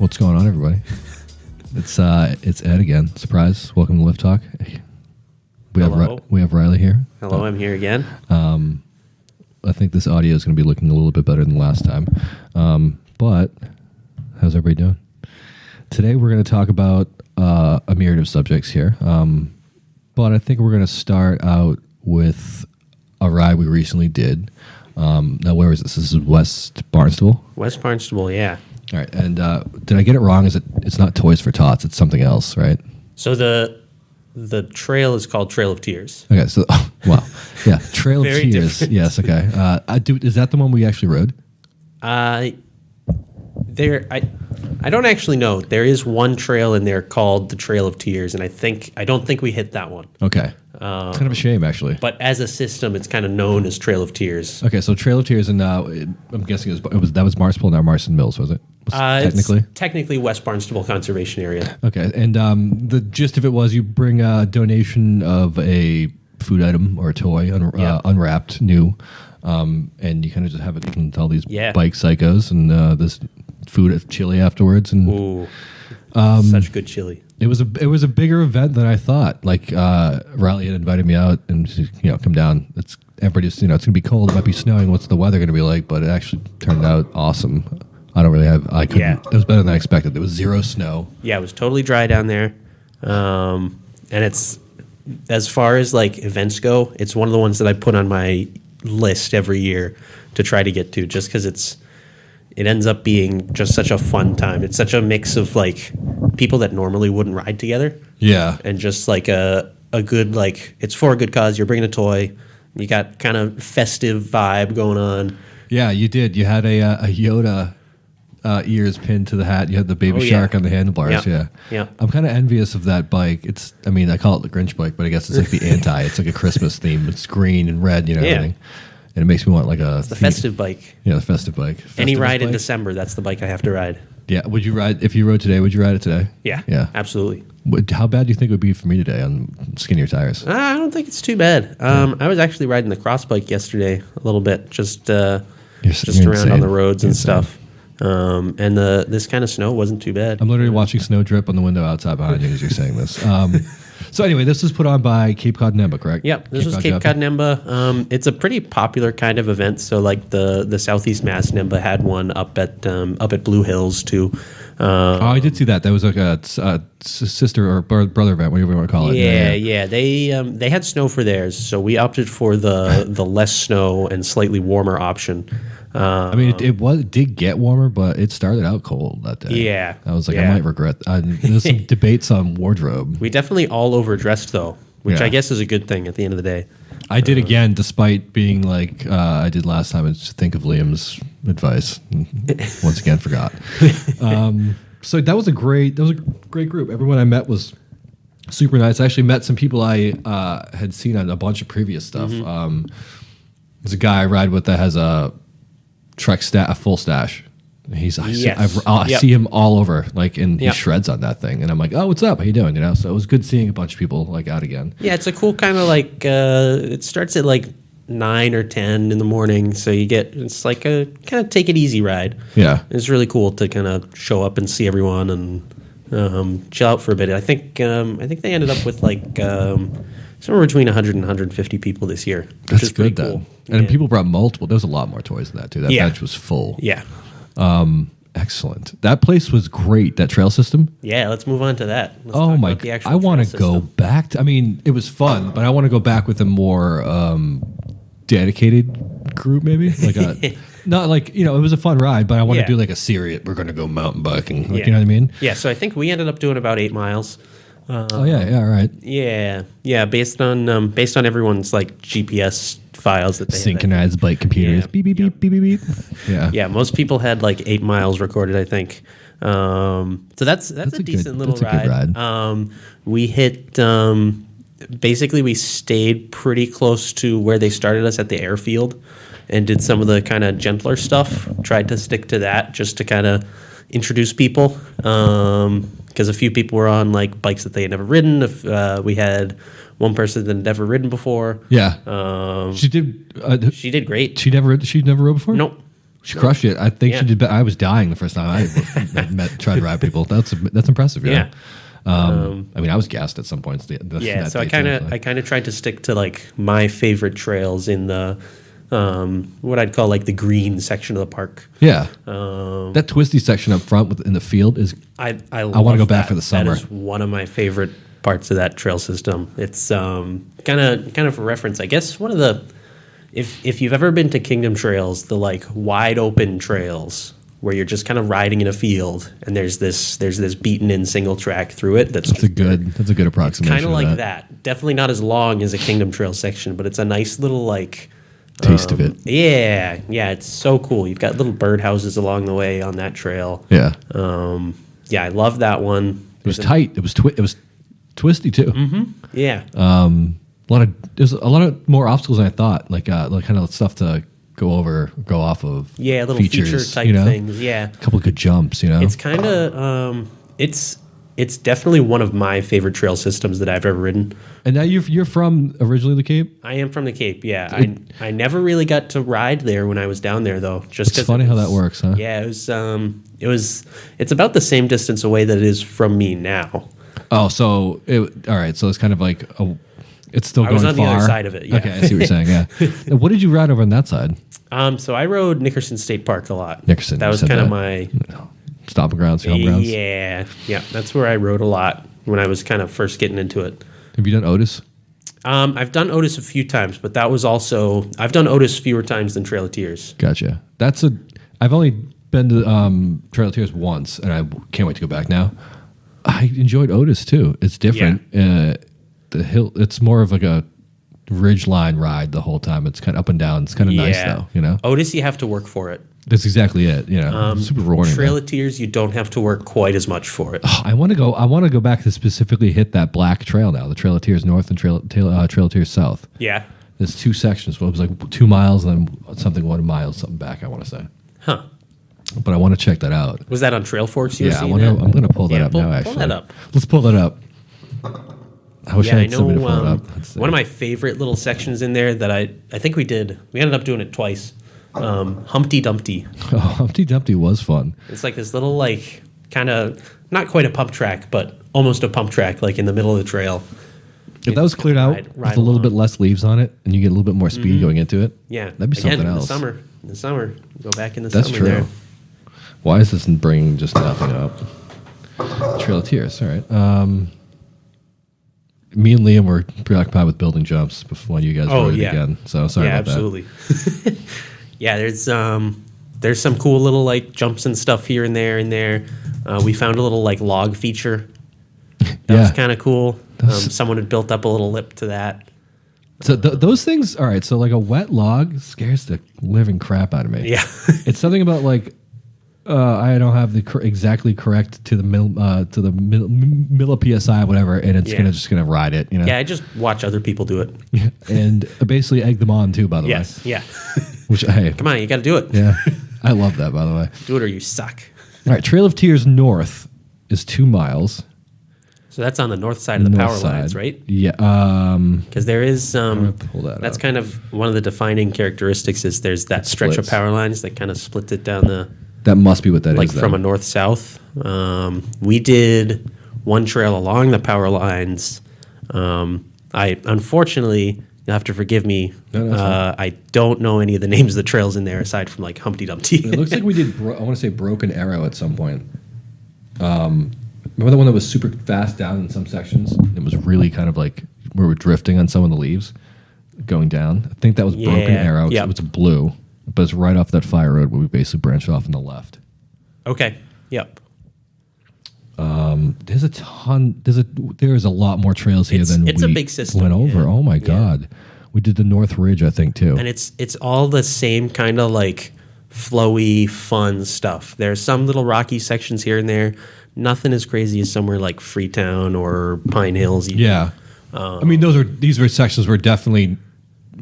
What's going on, everybody? It's Ed again. Surprise! Welcome to Lift Talk. We have Riley here. Hello, I'm here again. I think this audio is going to be looking a little bit better than last time. But how's everybody doing? Today we're going to talk about a myriad of subjects here. But I think we're going to start out with a ride we recently did. Now, where is this? This is West Barnstable? West Barnstable, yeah. All right. And did I get it wrong? It's not Toys for Tots. It's something else, right? So the trail is called Trail of Tears. Okay. So, wow. Yeah. Trail of Very Tears. different. Yes. Okay. Is that the one we actually rode? I don't actually know. There is one trail in there called the Trail of Tears, and I don't think we hit that one. Okay. It's kind of a shame, actually. But as a system, it's kind of known as Trail of Tears. Okay, so Trail of Tears, and I'm guessing that was Marspole, now Marston Mills, was it? Technically? It's technically West Barnstable Conservation Area. Okay, and the gist of it was you bring a donation of a food item or a toy, unwrapped, new, and you kind of just have it. You can tell these bike psychos and this food chili afterwards, and ooh, such good chili. It was a bigger event than I thought. Like Riley had invited me out and come down. Everybody's it's gonna be cold. It might be snowing. What's the weather gonna be like? But it actually turned out awesome. I don't really have. I couldn't. Yeah. It was better than I expected. There was zero snow. Yeah, it was totally dry down there, and it's as far as like events go, it's one of the ones that I put on my list every year to try to get to, just because it ends up being just such a fun time. It's such a mix of like people that normally wouldn't ride together. Yeah. And just like a good, like, it's for a good cause. You're bringing a toy. You got kind of festive vibe going on. Yeah, you did. You had a Yoda ears pinned to the hat. You had the baby shark on the handlebars. Yeah. I'm kind of envious of that bike. I call it the Grinch bike, but I guess it's like the anti. It's like a Christmas theme. It's green and red, everything. And it makes me want like it's the festive bike. Yeah, the festive bike. Any ride in December, that's the bike I have to ride. Yeah. Would you ride, if you rode today, would you ride it today? Yeah. Yeah. Absolutely. How bad do you think it would be for me today on skinnier tires? I don't think it's too bad. I was actually riding the cross bike yesterday a little bit, just around on the roads and stuff. And this kind of snow wasn't too bad. I'm literally watching snow drip on the window outside behind you as you're saying this. So anyway, this was put on by Cape Cod NEMBA, correct? Yep, this was Cape Cod NEMBA. It's a pretty popular kind of event. So like the Southeast Mass NEMBA had one up at Blue Hills too. I did see that. That was like a sister or brother event, whatever you want to call it. Yeah. They had snow for theirs, so we opted for the less snow and slightly warmer option. It did get warmer, but it started out cold that day. Yeah. I was like, I might regret. There's some debates on wardrobe. We definitely all overdressed though, which I guess is a good thing at the end of the day. I did again, despite being like I did last time. It's think of Liam's advice. Once again, forgot. So that was a great group. Everyone I met was super nice. I actually met some people I had seen on a bunch of previous stuff. Mm-hmm. There's a guy I ride with that has a full stash. I see him all over, he shreds on that thing, and I'm like, oh, what's up? How you doing? So it was good seeing a bunch of people out again. Yeah, it's a cool kind of it starts at 9 or 10 in the morning, so it's like a kind of take it easy ride. Yeah, it's really cool to kind of show up and see everyone and chill out for a bit. I think they ended up with somewhere between 100 and 150 people this year. That's good, cool. And people brought multiple. There was a lot more toys than that, too. That bench was full. Yeah. Excellent. That place was great, that trail system. Yeah, let's move on to that. I want to go back to, it was fun, but I want to go back with a more dedicated group, maybe. Not it was a fun ride, but I want to do a serious, we're going to go mountain biking. You know what I mean? Yeah, so I think we ended up doing about 8 miles. Right. Yeah. Based on everyone's GPS files that they synchronized bike computers. Beep beep beep beep beep beep. Yeah. Most people had 8 miles recorded, I think. So that's a decent little ride. We hit. Basically, we stayed pretty close to where they started us at the airfield, and did some of the kind of gentler stuff. Tried to stick to that just to kind of introduce people. Because a few people were on bikes that they had never ridden. We had one person that had never ridden before. Yeah, she did. She did great. She'd never rode before. Nope. She crushed it. I think she did. I was dying the first time I tried to ride people. That's impressive. Yeah. I mean, I was gassed at some points. So I kind of tried to stick to like my favorite trails in the what I'd call like the green section of the park. Yeah. That twisty section up front in the field is. I want to go back for the summer. That is one of my favorite parts of that trail system. It's kind of for reference, I guess. One of the if you've ever been to Kingdom Trails, the like wide open trails where you're just kind of riding in a field and there's this beaten in single track through it. That's a good approximation. Kind of like that. Definitely not as long as a Kingdom Trail section, but it's a nice little like taste of it. Yeah, it's so cool. You've got little birdhouses along the way on that trail. Yeah. I love that one. It was tight. It was twisty too. Mm-hmm. Yeah. There's a lot of more obstacles than I thought. Like kind of stuff to go off of. Yeah, little features, feature type things. Yeah. A couple of good jumps. It's kind of it's definitely one of my favorite trail systems that I've ever ridden. And now you're from originally the Cape? I am from the Cape. Yeah. I never really got to ride there when I was down there though. It's funny how that works, huh? Yeah. It's about the same distance away that it is from me now. Oh, so all right. So it's kind of like it's still going far. I was on the other side of it. Yeah. Okay, I see what you're saying. Yeah. Now, what did you ride over on that side? So I rode Nickerson State Park a lot. Nickerson. That was kind of my stomping grounds, home grounds. Yeah. That's where I rode a lot when I was kind of first getting into it. Have you done Otis? I've done Otis a few times, but that was also I've done Otis fewer times than Trail of Tears. Gotcha. I've only been to Trail of Tears once, and I can't wait to go back now. I enjoyed Otis too. It's different. Yeah. The hill, it's more of like a ridge line ride the whole time. It's kind of up and down. It's kind of nice though, Otis, you have to work for it. That's exactly it. Super rewarding. Trail of Tears, you don't have to work quite as much for it. Oh, I want to go back to specifically hit that black trail now. The Trail of Tears North and Trail of Tears South. Yeah. There's two sections. Well, it was like 2 miles and then something 1 mile something back. I want to say. Huh. But I want to check that out. Was that on Trail Forks? I'm going to pull that up now. Actually, pull that up. Let's pull that up. I wish I had somebody to pull it up. One of my favorite little sections in there that I think we ended up doing it twice. Humpty Dumpty. Oh, Humpty Dumpty was fun. It's like this little like kind of not quite a pump track, but almost a pump track, like in the middle of the trail. If that was cleared out with a little bit less leaves on it, and you get a little bit more speed going into it, that'd be something else. In the summer, go back in the That's summer. True. There. Why is this bringing just nothing up? Trail of Tears. All right. Me and Liam were preoccupied with building jumps before you guys rode it again. So sorry about absolutely. that. Yeah, there's some cool little like jumps and stuff here and there. We found a little like log feature. That was kind of cool. Someone had built up a little lip to that. So those things, all right. So like a wet log scares the living crap out of me. Yeah, it's something about like I don't have the exactly correct to the milli psi whatever, and it's just gonna ride it. Yeah, I just watch other people do it. Yeah, and basically egg them on too. By the way. Yes. Yeah. Which come on, you got to do it. Yeah, I love that. By the way, do it or you suck. All right, Trail of Tears North is 2 miles. So that's on the north side of the power lines, right? Yeah. Because there is that's kind of one of the defining characteristics is there's that stretch of power lines that kind of splits it down the. That must be what that is. Like from a north-south. We did one trail along the power lines. I unfortunately, you'll have to forgive me. No, I don't know any of the names of the trails in there aside from like Humpty Dumpty. It looks like we did. I want to say Broken Arrow at some point. Remember the one that was super fast down in some sections? It was really kind of like we were drifting on some of the leaves going down. I think that was Broken Arrow. Yep. It was a blue. But it's right off that fire road where we basically branched off on the left. Okay. Yep. There's a ton. There's a lot more trails here than it's a big system. Went over. Oh my God. We did the North Ridge, I think, too. And it's all the same kind of like flowy, fun stuff. There's some little rocky sections here and there. Nothing as crazy as somewhere like Freetown or Pine Hills. Even. Yeah. I mean, these sections were definitely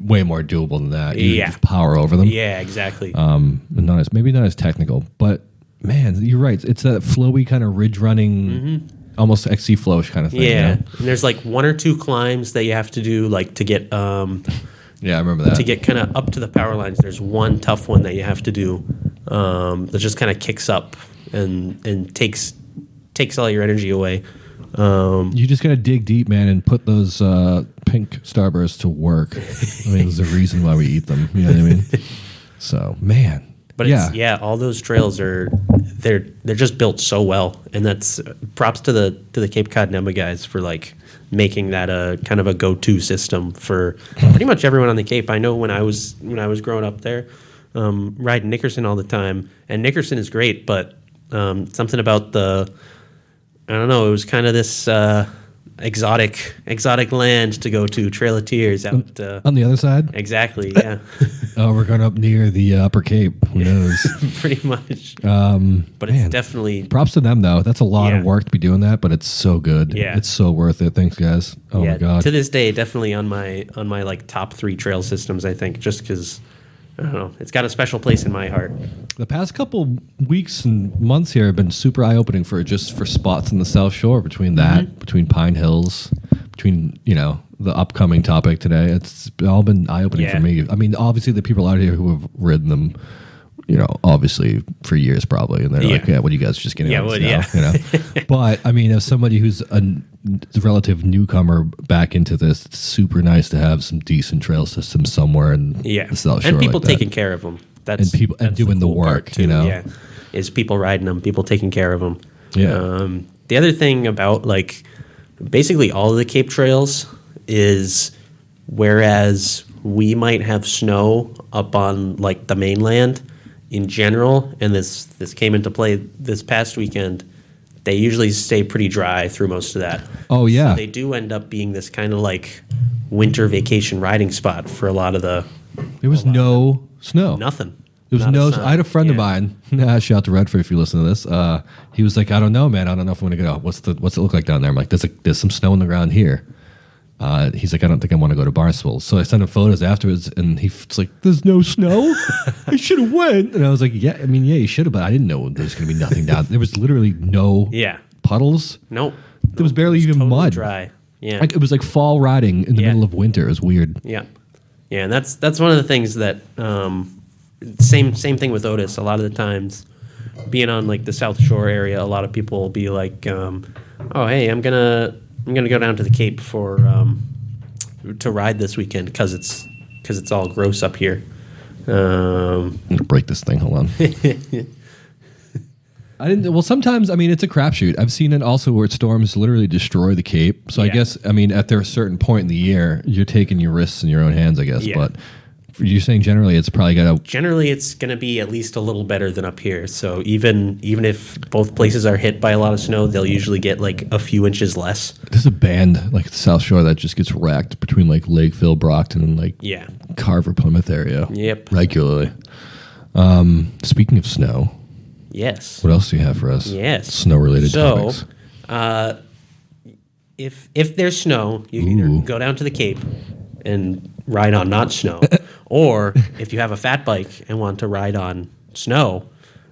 way more doable than that. You just power over them. Yeah, exactly. Maybe not as technical, but man, you're right. It's that flowy kind of ridge running, almost XC flowish kind of thing. Yeah, and there's like 1 or 2 climbs that you have to do, like to get. Yeah, I remember that. To get kind of up to the power lines, there's one tough one that you have to do. that just kind of kicks up and takes all your energy away. You just gotta dig deep, man, and put those pink Starbursts to work. I mean, there's a reason why we eat them. You know what I mean? So, man. But all those trails they're just built so well, and that's props to the Cape Cod NEMBA guys for like making that a kind of a go-to system for pretty much everyone on the Cape. I know when I was growing up there, riding Nickerson all the time, and Nickerson is great, but something about I don't know, it was kind of this exotic land to go to, Trail of Tears out on the other side. Exactly, yeah. Oh, we're going up near the Upper Cape. Who knows? Pretty much. But man, it's definitely props to them though. That's a lot of work to be doing that, but it's so good. Yeah, it's so worth it. Thanks, guys. Oh my god. To this day, definitely on my like top 3 trail systems. I think just because. I don't know. It's got a special place in my heart. The past couple weeks and months here have been super eye-opening for spots in the South Shore between Pine Hills, between, the upcoming topic today. It's all been eye-opening for me. I mean, obviously the people out here who have ridden them, obviously for years probably, and they're like, yeah, what are you guys just getting on this now? But I mean, as somebody who's a relative newcomer back into this, it's super nice to have some decent trail systems somewhere in the South Shore, and people like taking care of them. That's doing the cool work. Yeah, is people riding them, people taking care of them. Yeah. The other thing about like basically all of the Cape trails is, whereas we might have snow up on like the mainland in general, and this came into play this past weekend, they usually stay pretty dry through most of that. Oh, yeah. So they do end up being this kind of like winter vacation riding spot for a lot of the... There was no snow. Nothing. There was no... I had a friend of mine, shout out to Redford if you listen to this, he was like, I don't know, man. I don't know if I'm going to go. What's it look like down there? I'm like, there's some snow on the ground here. He's like, I don't think I want to go to Barnstable. So I sent him photos afterwards, and he's like, there's no snow? I should have went. And I was like, yeah, you should have, but I didn't know there was going to be nothing down. There was literally no puddles. Nope. There was barely even totally mud. Dry. Yeah. Like, it was like fall riding in the middle of winter. It was weird. Yeah. Yeah, and that's one of the things that, same thing with Otis. A lot of the times, being on like the South Shore area, a lot of people will be like, oh, hey, I'm gonna go down to the Cape to ride this weekend because it's all gross up here. I'm gonna break this thing. Hold on. I didn't. Well, sometimes it's a crapshoot. I've seen it also where storms literally destroy the Cape. So I guess at there a certain point in the year, you're taking your risks in your own hands. I guess, but. You're saying generally it's probably going to be at least a little better than up here. So even if both places are hit by a lot of snow, they'll usually get like a few inches less. There's a band like the South Shore that just gets wrecked between like Lakeville, Brockton, and like Carver, Plymouth area. Yep. Regularly. Speaking of snow. Yes. What else do you have for us? Yes. Snow related topics. If there's snow, you can either go down to the Cape and ride on not snow, or if you have a fat bike and want to ride on snow,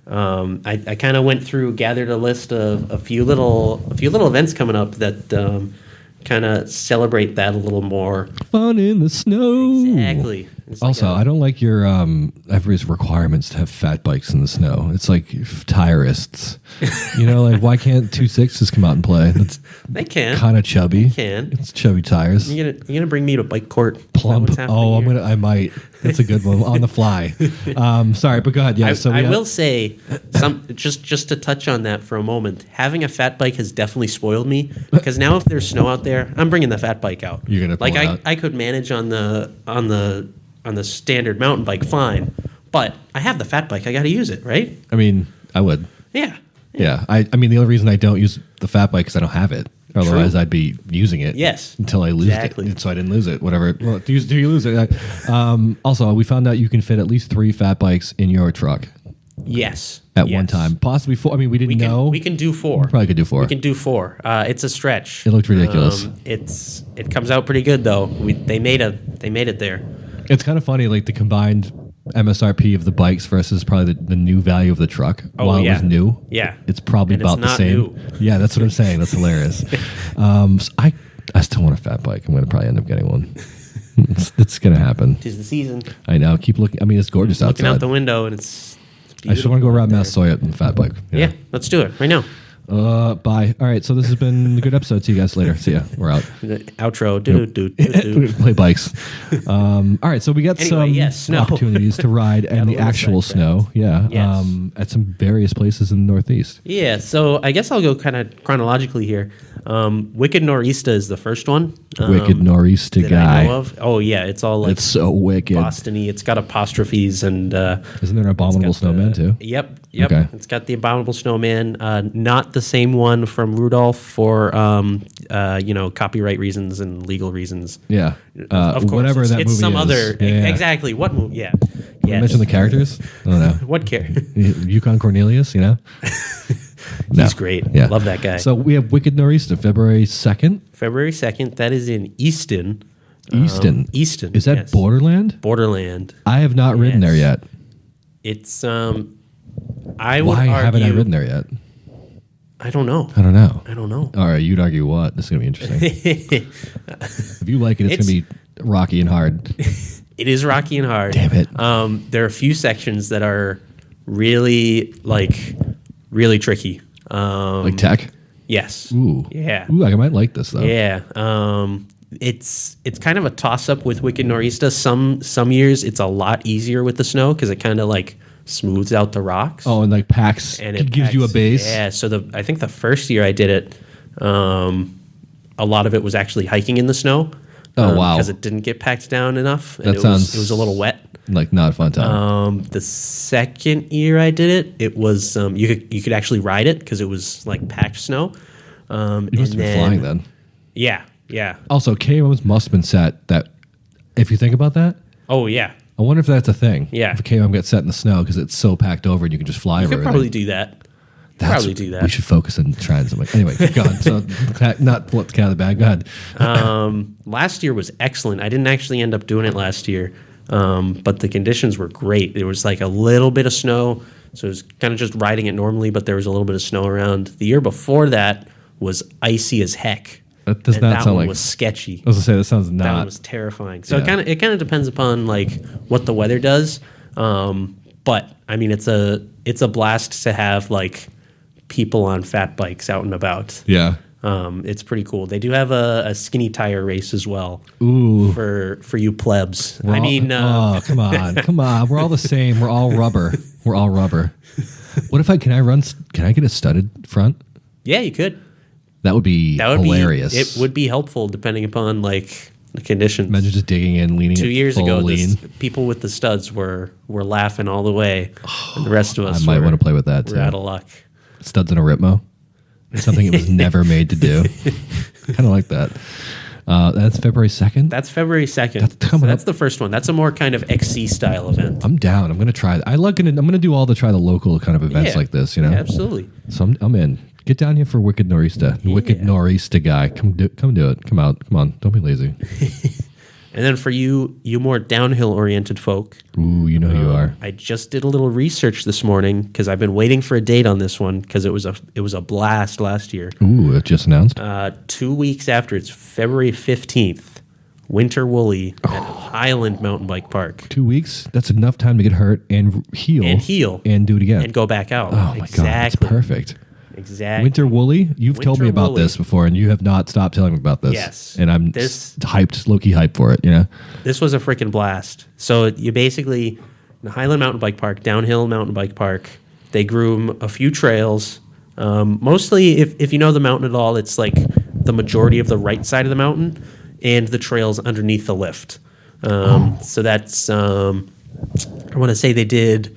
I kind of gathered a list of a few little events coming up that kind of celebrate that a little more. Fun in the snow. Exactly. Also, I don't like your everybody's requirements to have fat bikes in the snow. It's like tirists. Like why can't 2.6s come out and play? They can. Kind of chubby. They can. It's chubby tires. You're gonna bring me to a bike court? Plump. Oh, I might. That's a good one on the fly. Sorry, but go ahead. Yeah. I will say just to touch on that for a moment. Having a fat bike has definitely spoiled me because now if there's snow out there, I'm bringing the fat bike out. You're gonna pull it out. I could manage on the standard mountain bike, fine, but I have the fat bike. I got to use it, right? I would. Yeah. I the only reason I don't use the fat bike is I don't have it. Otherwise, I'd be using it. Yes. Until I lose it. So I didn't lose it. Whatever. Well, do you lose it? Also, we found out you can fit at least 3 fat bikes in your truck. Yes. At one time, possibly 4. We didn't know. We can do 4. We probably could do 4. We can do 4. It's a stretch. It looked ridiculous. It comes out pretty good though. They made it there. It's kind of funny, like the combined MSRP of the bikes versus probably the new value of the truck. While it was new, it's probably about the same. New. Yeah, that's what I'm saying. That's hilarious. So I still want a fat bike. I'm going to probably end up getting one. It's going to happen. 'Tis the season. I know. Keep looking. It's gorgeous outside. Looking out the window and it's I just want to go around Massasoit and fat bike. Yeah, let's do it right now. Bye. All right, so this has been a good episode. See you guys later. See ya. We're out. The outro. Do. Play bikes. All right, so we got some opportunities to ride and the actual snow. Yeah. Yes. At some various places in the Northeast. Yeah, so I guess I'll go kind of chronologically here. Wicked Nor'easter is the first one. Wicked Nor'easter that guy. I know of. Oh yeah, it's all like it's so wicked. Boston-y. It's got apostrophes and. Isn't there an abominable snowman too? Yep. Okay. It's got the abominable snowman. Not the same one from Rudolph for copyright reasons and legal reasons. Yeah. Of course. Whatever that movie it's some is. other. Yeah. Exactly. What movie? Yeah. Can you mention the characters? I don't know. What character? Yukon Cornelius, you know? He's great. Yeah. Love that guy. So we have Wicked Nor'easter, February 2nd. February 2nd. That is in Easton. Easton. Easton. Is that Borderland? Borderland. I have not ridden there yet. It's I would Why argue, haven't I ridden there yet? I don't know. I don't know. All right, you'd argue what? This is going to be interesting. If you like it, it's going to be rocky and hard. It is rocky and hard. Damn it. There are a few sections that are really tricky. Like tech? Yes. Ooh. Yeah. Ooh, I might like this though. Yeah. It's kind of a toss up with Wicked Nor'easter. Some years it's a lot easier with the snow because it kind of like smooths out the rocks. Oh, and like packs and it gives you a base. Yeah. So I think the first year I did it, a lot of it was actually hiking in the snow. Oh wow! Because it didn't get packed down enough. And it was a little wet. Like not a fun time. The second year I did it was you could actually ride it because it was like packed snow. You must have been flying then. Yeah. Yeah. Also, KOMs must have been set that. If you think about that. Oh yeah. I wonder if that's a thing. Yeah. If a KOM gets set in the snow because it's so packed over and you can just fly over. You could probably do that. We should focus on trying something. Anyway, keep going. So, not pull up the cat of the bag. Go ahead. Last year was excellent. I didn't actually end up doing it last year, but the conditions were great. There was like a little bit of snow, so it was kind of just riding it normally, but there was a little bit of snow around. The year before that was icy as heck. That does not sound like. Was sketchy. I was gonna say that sounds not. That was terrifying. So it kind of depends upon like what the weather does. But I mean, it's a blast to have like people on fat bikes out and about. Yeah. It's pretty cool. They do have a skinny tire race as well. Ooh. For you plebs. Come on. We're all the same. We're all rubber. What if can I get a studded front? Yeah, you could. That would be hilarious. It would be helpful depending upon like the conditions. Imagine just digging in, leaning. 2 years ago, people with the studs were laughing all the way, and the rest of us. I might want to play with that too. We're out of luck. Studs in a Ripmo. Something it was never made to do. Kind of like that. That's February 2nd? That's February 2nd. That's the first one. That's a more kind of XC style event. I'm down. I'm going to try. I'm going to do all the local kind of events like this, you know? Yeah, absolutely. So I'm in. Get down here for Wicked Nor'easter. Yeah. Wicked Nor'easter guy. Come do it. Come out. Come on. Don't be lazy. And then for you more downhill-oriented folk. Ooh, you know who you are. I just did a little research this morning because I've been waiting for a date on this one because it was a blast last year. Ooh, it just announced? 2 weeks after, it's February 15th, Winter Woolly at Highland Mountain Bike Park. 2 weeks? That's enough time to get hurt and heal. And do it again. And go back out. Oh, my God. That's perfect. Exactly. Winter Woolly? You've told me about this before, and you have not stopped telling me about this. Yes. And I'm low-key hyped for it, you know? This was a freaking blast. So you basically, the Highland Mountain Bike Park, downhill mountain bike park, they groom a few trails. Mostly, if you know the mountain at all, it's like the majority of the right side of the mountain and the trails underneath the lift. So that's, I want to say they did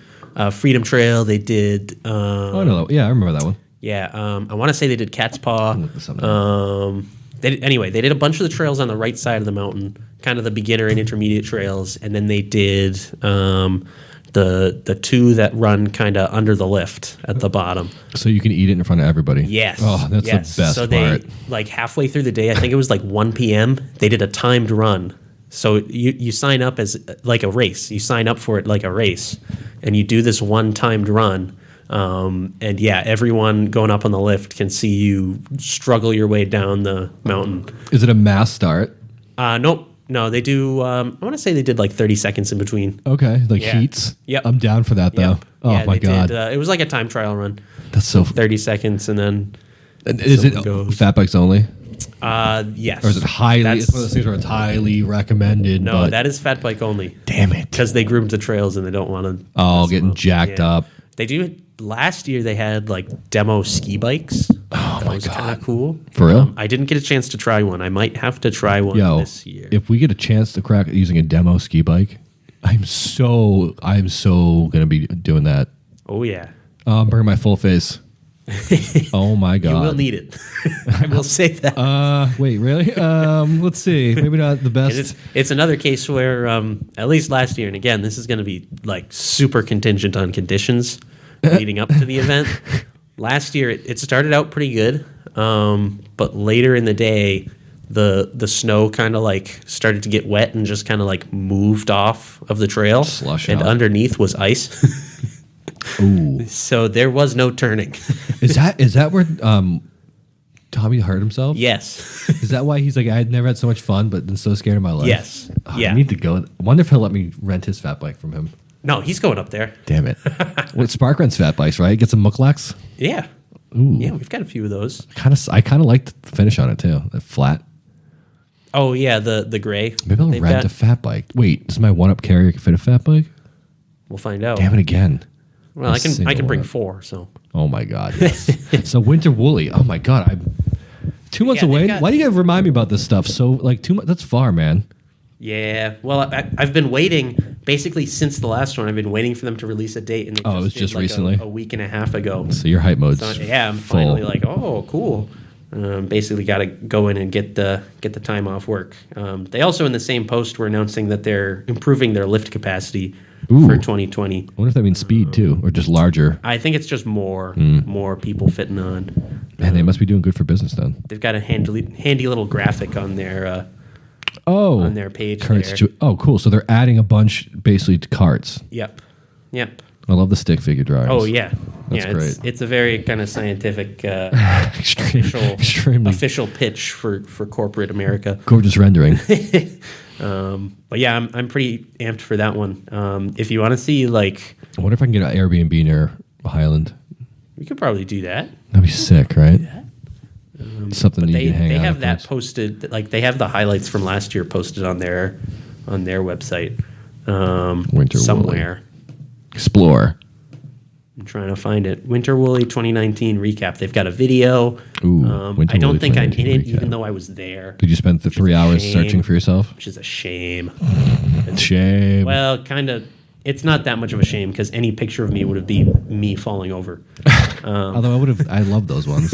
Freedom Trail. They did... no. Yeah, I remember that one. Yeah, I want to say they did Cat's Paw. They did a bunch of the trails on the right side of the mountain, kind of the beginner and intermediate trails, and then they did the two that run kind of under the lift at the bottom. So you can eat it in front of everybody. Yes. Oh, that's the best part. So they, like halfway through the day, I think it was like 1 p.m., they did a timed run. So you sign up as like a race. You sign up for it like a race, and you do this one timed run. And yeah, everyone going up on the lift can see you struggle your way down the mountain. Is it a mass start? Nope. No, they do. I want to say they did like 30 seconds in between. Okay, like heats. Yep. I'm down for that though. Yep. Oh Yeah, my god, it was like a time trial run. that's so. 30 seconds, and then Is it fat bikes only, yes, or is it highly? That's- It's one of those things where it's highly recommended. No, but that is fat bike only. damn it. Because they groomed the trails and they don't want to. Getting jacked up. They do. Last year they had like demo ski bikes. Oh That my was god, kind of cool. for real? I didn't get a chance to try one. I might have to try one Yo, this year. if we get a chance to crack using a demo ski bike, I'm so gonna be doing that. Oh yeah, I'm burning my full face. Oh my god, you will need it. I will say that. Wait, really? Let's see. Maybe not the best. It's another case where, at least last year, and again, this is going to be like super contingent on conditions leading up to the event. Last year, it started out pretty good, but later in the day, the snow kind of like started to get wet and just kind of like moved off of the trail, Slush and out. underneath was ice. Ooh, So there was no turning. is that where Tommy hurt himself? Yes. Is that why he's like, I had never had so much fun, but been so scared of my life? Yes. Oh, Yeah. I need to go. I wonder if he'll let me rent his fat bike from him. No, he's going up there. Damn it. Spark rents fat bikes, right? Get some mucklacks. Yeah. Ooh. Yeah, we've got a few of those. I kind of liked the finish on it too. The flat. Oh yeah, the gray. Maybe I'll They've rent got- a fat bike. Wait, does my one-up carrier fit a fat bike? We'll find out. Damn it again. Well, I can Single bring one. 4. So Oh my god. Yes. So winter woolly. Oh my god. I'm 2 months Yeah, they've away. got- Why do you gotta remind me about this stuff? So like 2 months. That's far, man. yeah. Well, I've been waiting basically since the last one. I've been waiting for them to release a date, and they Oh, it was did, just like, recently? a week and a half ago. So your hype mode's So yeah, I'm full. finally like, oh, cool. Basically, got to go in and get the time off work. They also, in the same post, were announcing that they're improving their lift capacity Ooh. for 2020. I wonder if that means speed too, or just larger. I think it's just more people fitting on. Man, they must be doing good for business then. They've got a handy little graphic on their Oh, their page carts there. oh, cool. So they're adding a bunch basically to carts. Yep. I love the stick figure drawings. Oh yeah, That's yeah. great. It's a very kind of scientific, Extremely official pitch for corporate America. gorgeous rendering. But yeah, I'm pretty amped for that one. If you want to see, like, I wonder if I can get an Airbnb near Highland. we could probably do that. That'd be sick, right? Something you They can hang they out. have that afterwards. posted. Like they have the highlights from last year posted on their website Winter somewhere. Explore. I'm trying to find it. Winter Woolly 2019 recap. They've got a video. Ooh, Winter I don't Woolly think I'm in 2019 it, recap. even though I was there, Did you spend the 3 hours shame. searching for yourself? which is a shame. Shame. Well, kind of. It's not that much of a shame because any picture of me would have been me falling over. Although I love those ones.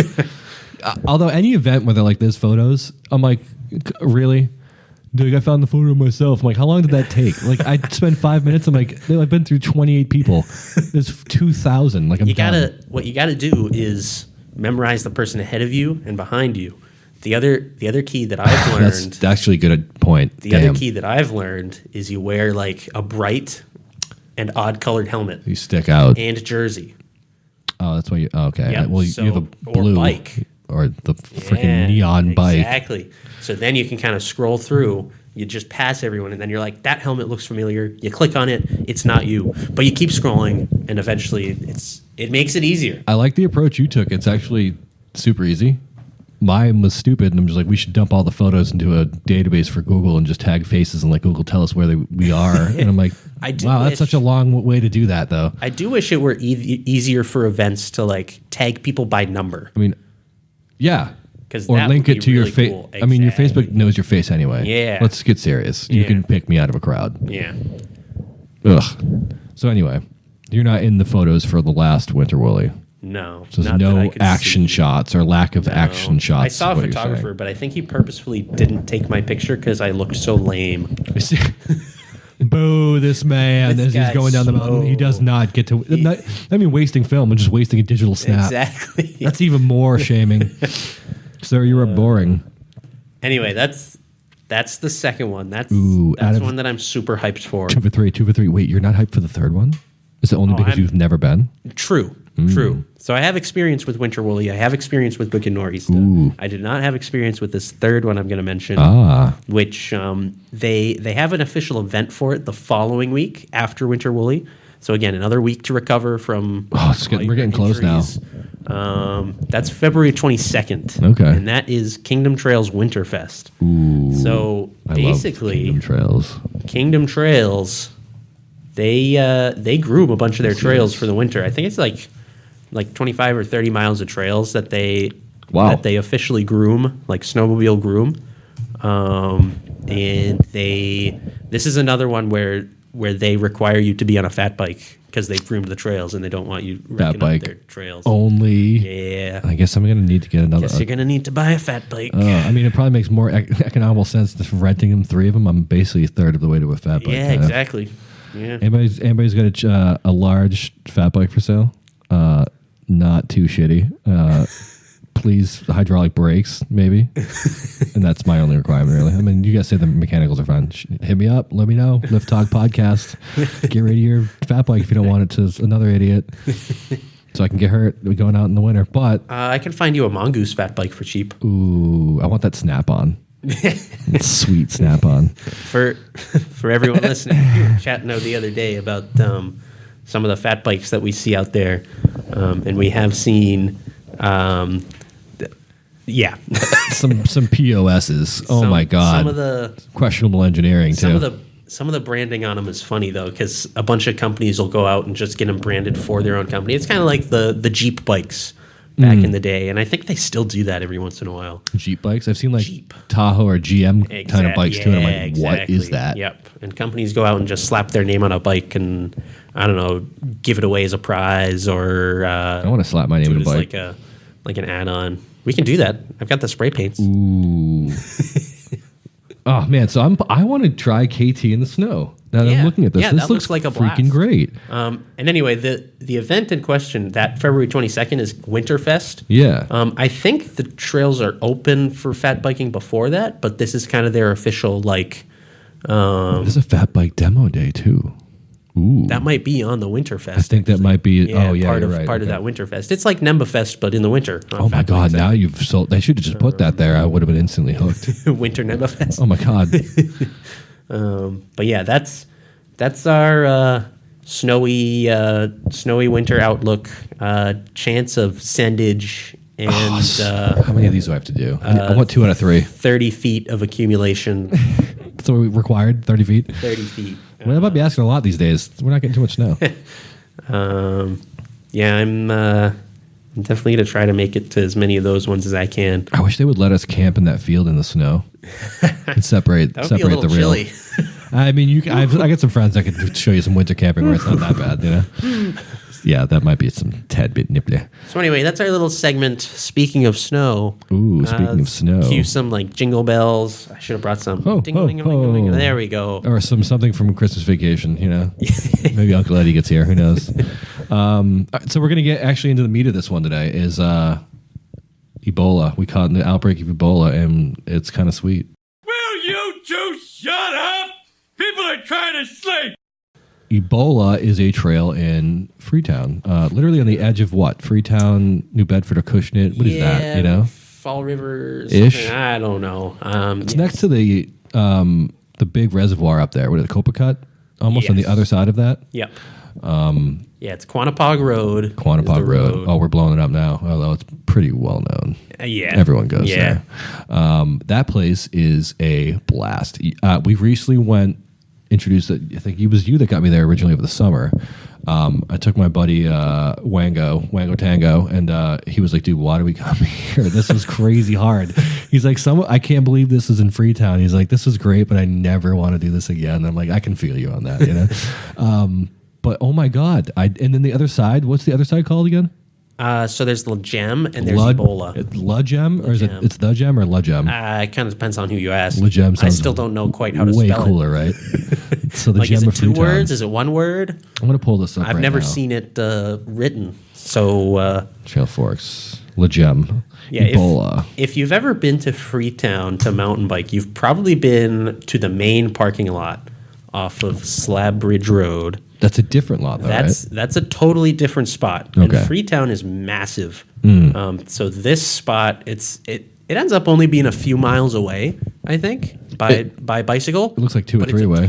Although any event where they're like, there's photos, I'm like, really? Dude, I found the photo myself. I'm like, how long did that take? Like, I spent 5 minutes. I'm like, I've been through 28 people. There's 2,000. Like, I'm done. What you gotta do is memorize the person ahead of you and behind you. The other key that I've learned. That's actually a good point. The other key that I've learned is you wear like a bright and odd colored helmet You stick out. and jersey. Oh, that's why you. Oh, okay. Yep, Well, you have a blue or bike. or the freaking Yeah, neon bike. Exactly. So then you can kind of scroll through. You just pass everyone, and then you're like, that helmet looks familiar. You click on it, it's not you. But you keep scrolling, and eventually it makes it easier. I like the approach you took. It's actually super easy. Mine was stupid, and I'm just like, we should dump all the photos into a database for Google and just tag faces and let Google tell us where we are. And I'm like, I do wow, that's wish- such a long way to do that, though. I do wish it were easier for events to like tag people by number. I mean, yeah. 'Cause Or that link would it be to your really face. cool. I mean, your Exactly. Facebook knows your face anyway. Yeah. Let's get serious. You Yeah. can pick me out of a crowd. Yeah. Ugh. So anyway, you're not in the photos for the last Winter Woolly. No. So there's not that I no could action see. shots or lack of action shots. I saw a is what you're photographer, but I think he purposefully didn't take my picture because I looked so lame. saying. Boo, this man, This as he's guy's going down the mountain. He does not get to. I mean, wasting film and just wasting a digital snap. Exactly. That's even more shaming. Sir, you are boring. Anyway, that's the second one. That's Ooh, out that's of- one that I'm super hyped for. 2 for 3, 2 for 3. Wait, you're not hyped for the third one? Is it only because I'm- you've never been? True. True. So I have experience with Winter Woolly. I have experience with Book and Nor'easter. I did not have experience with this third one I'm going to mention, which they have an official event for it the following week after Winter Woolly. So again, another week to recover from. Oh, we're getting close now. That's February 22nd. Okay. And that is Kingdom Trails Winterfest. Ooh. So basically, Kingdom Trails, they groom a bunch of their trails for the winter. I think it's like 25 or 30 miles of trails that they officially groom, like snowmobile groom. And this is another one where they require you to be on a fat bike because they've groomed the trails and they don't want you wrecking up their trails. Only. Yeah. I guess I'm going to need to get another. Guess you're going to need to buy a fat bike. I mean, it probably makes more economical sense just renting them, 3 of them. I'm basically a third of the way to a fat bike. Yeah, exactly. Yeah. Anybody's got a large fat bike for sale? Not too shitty. Please, hydraulic brakes, maybe. And that's my only requirement, really. I mean, you guys say the mechanicals are fine. Hit me up. Let me know. Lift Talk Podcast. Get rid of your fat bike if you don't want it to another idiot. So I can get hurt going out in the winter. But I can find you a Mongoose fat bike for cheap. Ooh, I want that snap-on. Sweet snap-on. For everyone listening, we were chatting out the other day about some of the fat bikes that we see out there. And we have seen... some POSs. Oh my God! Some of the questionable engineering too. Some of the branding on them is funny though, because a bunch of companies will go out and just get them branded for their own company. It's kind of like the Jeep bikes back in the day, and I think they still do that every once in a while. Jeep bikes. I've seen like Jeep. Tahoe or GM kind of bikes too, and I'm like, what is that? Yep. And companies go out and just slap their name on a bike and I don't know, give it away as a prize or. I want to slap my name on a bike. Like an add-on. We can do that. I've got the spray paints. Ooh. Oh man, so I want to try KT in the snow. Now that I'm looking at this, this looks like a freaking great. And anyway, the event in question, that February 22nd, is Winterfest. Yeah. I think the trails are open for fat biking before that, but this is kind of their official like. There's a fat bike demo day too. Ooh. That might be on the Winterfest. I think that might be. Part of that Winterfest. It's like NEMBA Fest, but in the winter. Oh my God! Now you've sold. They should have just put that there. I would have been instantly hooked. Winter NEMBA Fest. Oh my God! But yeah, that's our snowy winter outlook. Chance of sendage and how many of these do I have to do? I want 2 out of 3. 30 feet of accumulation. So we required 30 feet. 30 feet. Well, I might be asking a lot these days. We're not getting too much snow. I'm definitely going to try to make it to as many of those ones as I can. I wish they would let us camp in that field in the snow and separate that would be a little the real. Chilly. I mean, I got some friends that could show you some winter camping where it's not that bad, you know? Yeah, that might be some tad bit nipply. So anyway, that's our little segment. Speaking of snow. Ooh, speaking of snow. Cue some like jingle bells. I should have brought some. Ding-a-ling-a-ling-a-ling. There we go. Or something from Christmas Vacation, you know? Maybe Uncle Eddie gets here. Who knows? So we're going to get actually into the meat of this one today is Ebola. We caught an outbreak of Ebola, and it's kind of sweet. Will you two shut up? People are trying to sleep. Ebola is a trail in Freetown, literally on the edge of what? Freetown, New Bedford, or Acushnet? What is that? You know, Fall River ish. I don't know. It's next to the big reservoir up there. What is it? Copacut? Almost on the other side of that. Yep. It's Quannapoag Road. Quannapoag Road. Oh, we're blowing it up now. Although it's pretty well known. Everyone goes there. That place is a blast. We recently introduced it. I think it was you that got me there originally over the summer. I took my buddy Wango Tango, and he was like, "Dude, why do we come here? This is crazy hard." He's like, "I can't believe this is in Freetown." He's like, "This is great, but I never want to do this again." And I'm like, "I can feel you on that," you know. But oh my God! And then the other side. What's the other side called again? So there's La Gem and there's Ebola. La Gem, or is it? It's the Gem or La Gem? It kind of depends on who you ask. La Gem. I still don't know quite how to way spell cooler, it. Right? So the like, Gem is it of two Freetown. words? Is it one word? I'm gonna pull this up. I've never seen it written. So Trail Forks, La Gem, Ebola. If you've ever been to Freetown to mountain bike, you've probably been to the main parking lot off of Slab Bridge Road. That's a different lot, though, right? That's a totally different spot. Okay. And Freetown is massive. So this spot, it ends up only being a few miles away, I think, by bicycle. It looks like 2 or 3 it's away.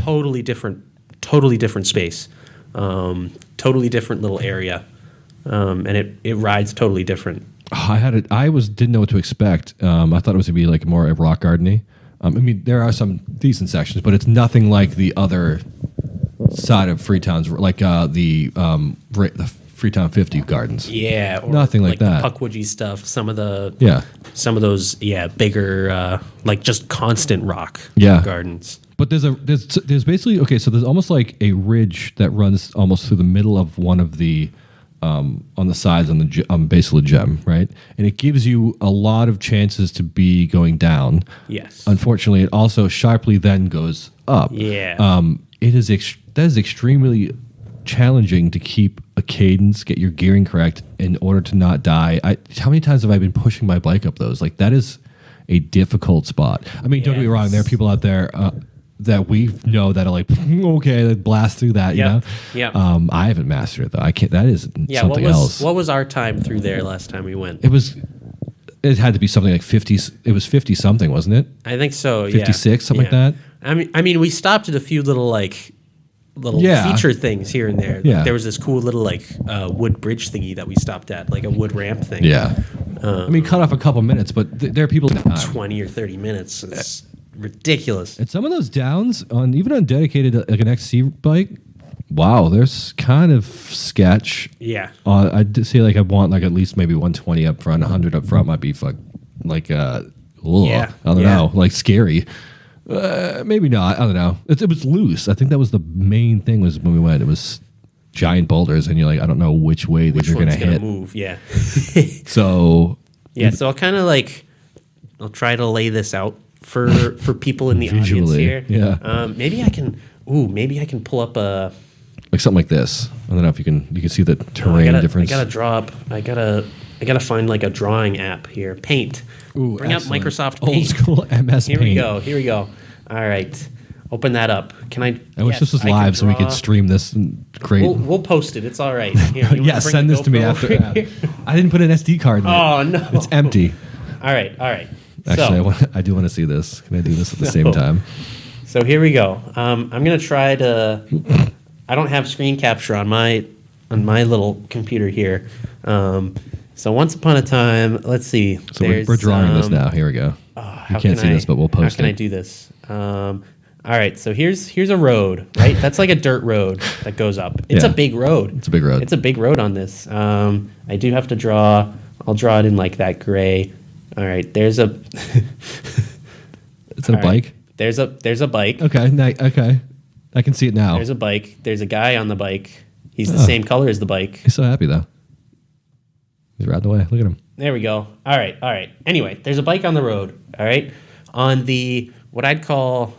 Totally different space. Totally different little area. And it rides totally different. I didn't know what to expect. I thought it was going to be like more rock gardeny. I mean, there are some decent sections, but it's nothing like the other side of Freetown's, like the Freetown 50 gardens. Yeah, or nothing like that. The Puckwudgie stuff. Some of those bigger like just constant rock gardens. But there's basically so there's almost like a ridge that runs almost through the middle of one of the on the sides on the base of the gem, right? And it gives you a lot of chances to be going down. Yes. Unfortunately, it also sharply then goes up. Yeah. That is extremely challenging to keep a cadence, get your gearing correct in order to not die. How many times have I been pushing my bike up those? Like, that is a difficult spot. I mean, don't get me wrong. There are people out there that we know that are like, okay, like blast through that, you know? Yeah. I haven't mastered it, though. I can't. That is something else. What was our time through there last time we went? It had to be something like 50. It was 50 something, wasn't it? I think so. 56, something like that. I mean, we stopped at a few little feature things here and there. Yeah. Like, there was this cool little wood bridge thingy that we stopped at, like a wood ramp thing. Yeah. I mean, cut off a couple minutes, but there are people 20 or 30 minutes. It's ridiculous. And some of those downs even on dedicated like an XC bike, wow, there's kind of sketch. Yeah. I'd say like I want like at least maybe 120 up front, 100 up front might be I don't know, like scary. Maybe not. I don't know. It was loose. I think that was the main thing was when we went. It was giant boulders, and you're like, I don't know which way you're going to hit. Move, yeah. So so I'll try to lay this out for people in the audience here. Yeah. Maybe I can pull up a like something like this. I don't know if you can see the terrain difference. I gotta draw up. I gotta find like a drawing app here. Paint. Ooh, bring excellent. up Microsoft Paint. Old school MS Here Paint. we go. All right. Open that up. Can I? I wish this was live so we could stream this. Great. We'll post it. It's all right. Here, yeah, send this to me after. I didn't put an SD card in it. Oh no, it's empty. All right. Actually, I do want to see this. Can I do this at the same time? So here we go. I'm gonna try to. I don't have screen capture on my little computer here. So once upon a time, let's see. So we're drawing this now. Here we go. You can't see this, but we'll post it. How can I do this? All right, so here's a road, right? That's like a dirt road that goes up. It's a big road. It's a big road. It's a big road on this. I do have to draw. I'll draw it in like that gray. All right, there's a. Is it a bike? There's a bike. Okay, okay. I can see it now. There's a bike. There's a guy on the bike. He's the same color as the bike. He's so happy though. He's riding away. Look at him. There we go. All right. Anyway, there's a bike on the road. All right, on the what I'd call.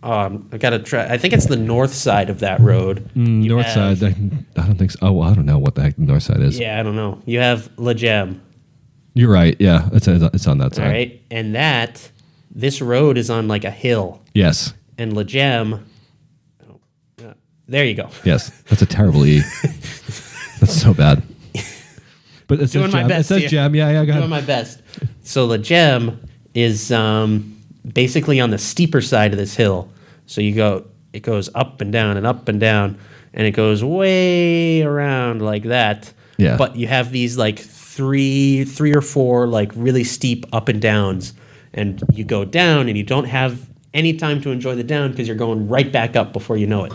I gotta try. I think it's the north side of that road. North side. I don't think so. Oh, well, I don't know what the heck the north side is. Yeah, I don't know. You have La Gem. You're right. Yeah, it's on that side. All right, and this road is on like a hill. Yes. And La Gem. There you go. Yes, that's a terrible E. That's so bad. But it doing says my Gem. best. It says Gem. Yeah. Go ahead. Doing my best. So La Gem is basically on the steeper side of this hill. So it goes up and down and up and down, and it goes way around like that. Yeah. But you have these like three or four like really steep up and downs, and you go down, and you don't have any time to enjoy the down because you're going right back up before you know it.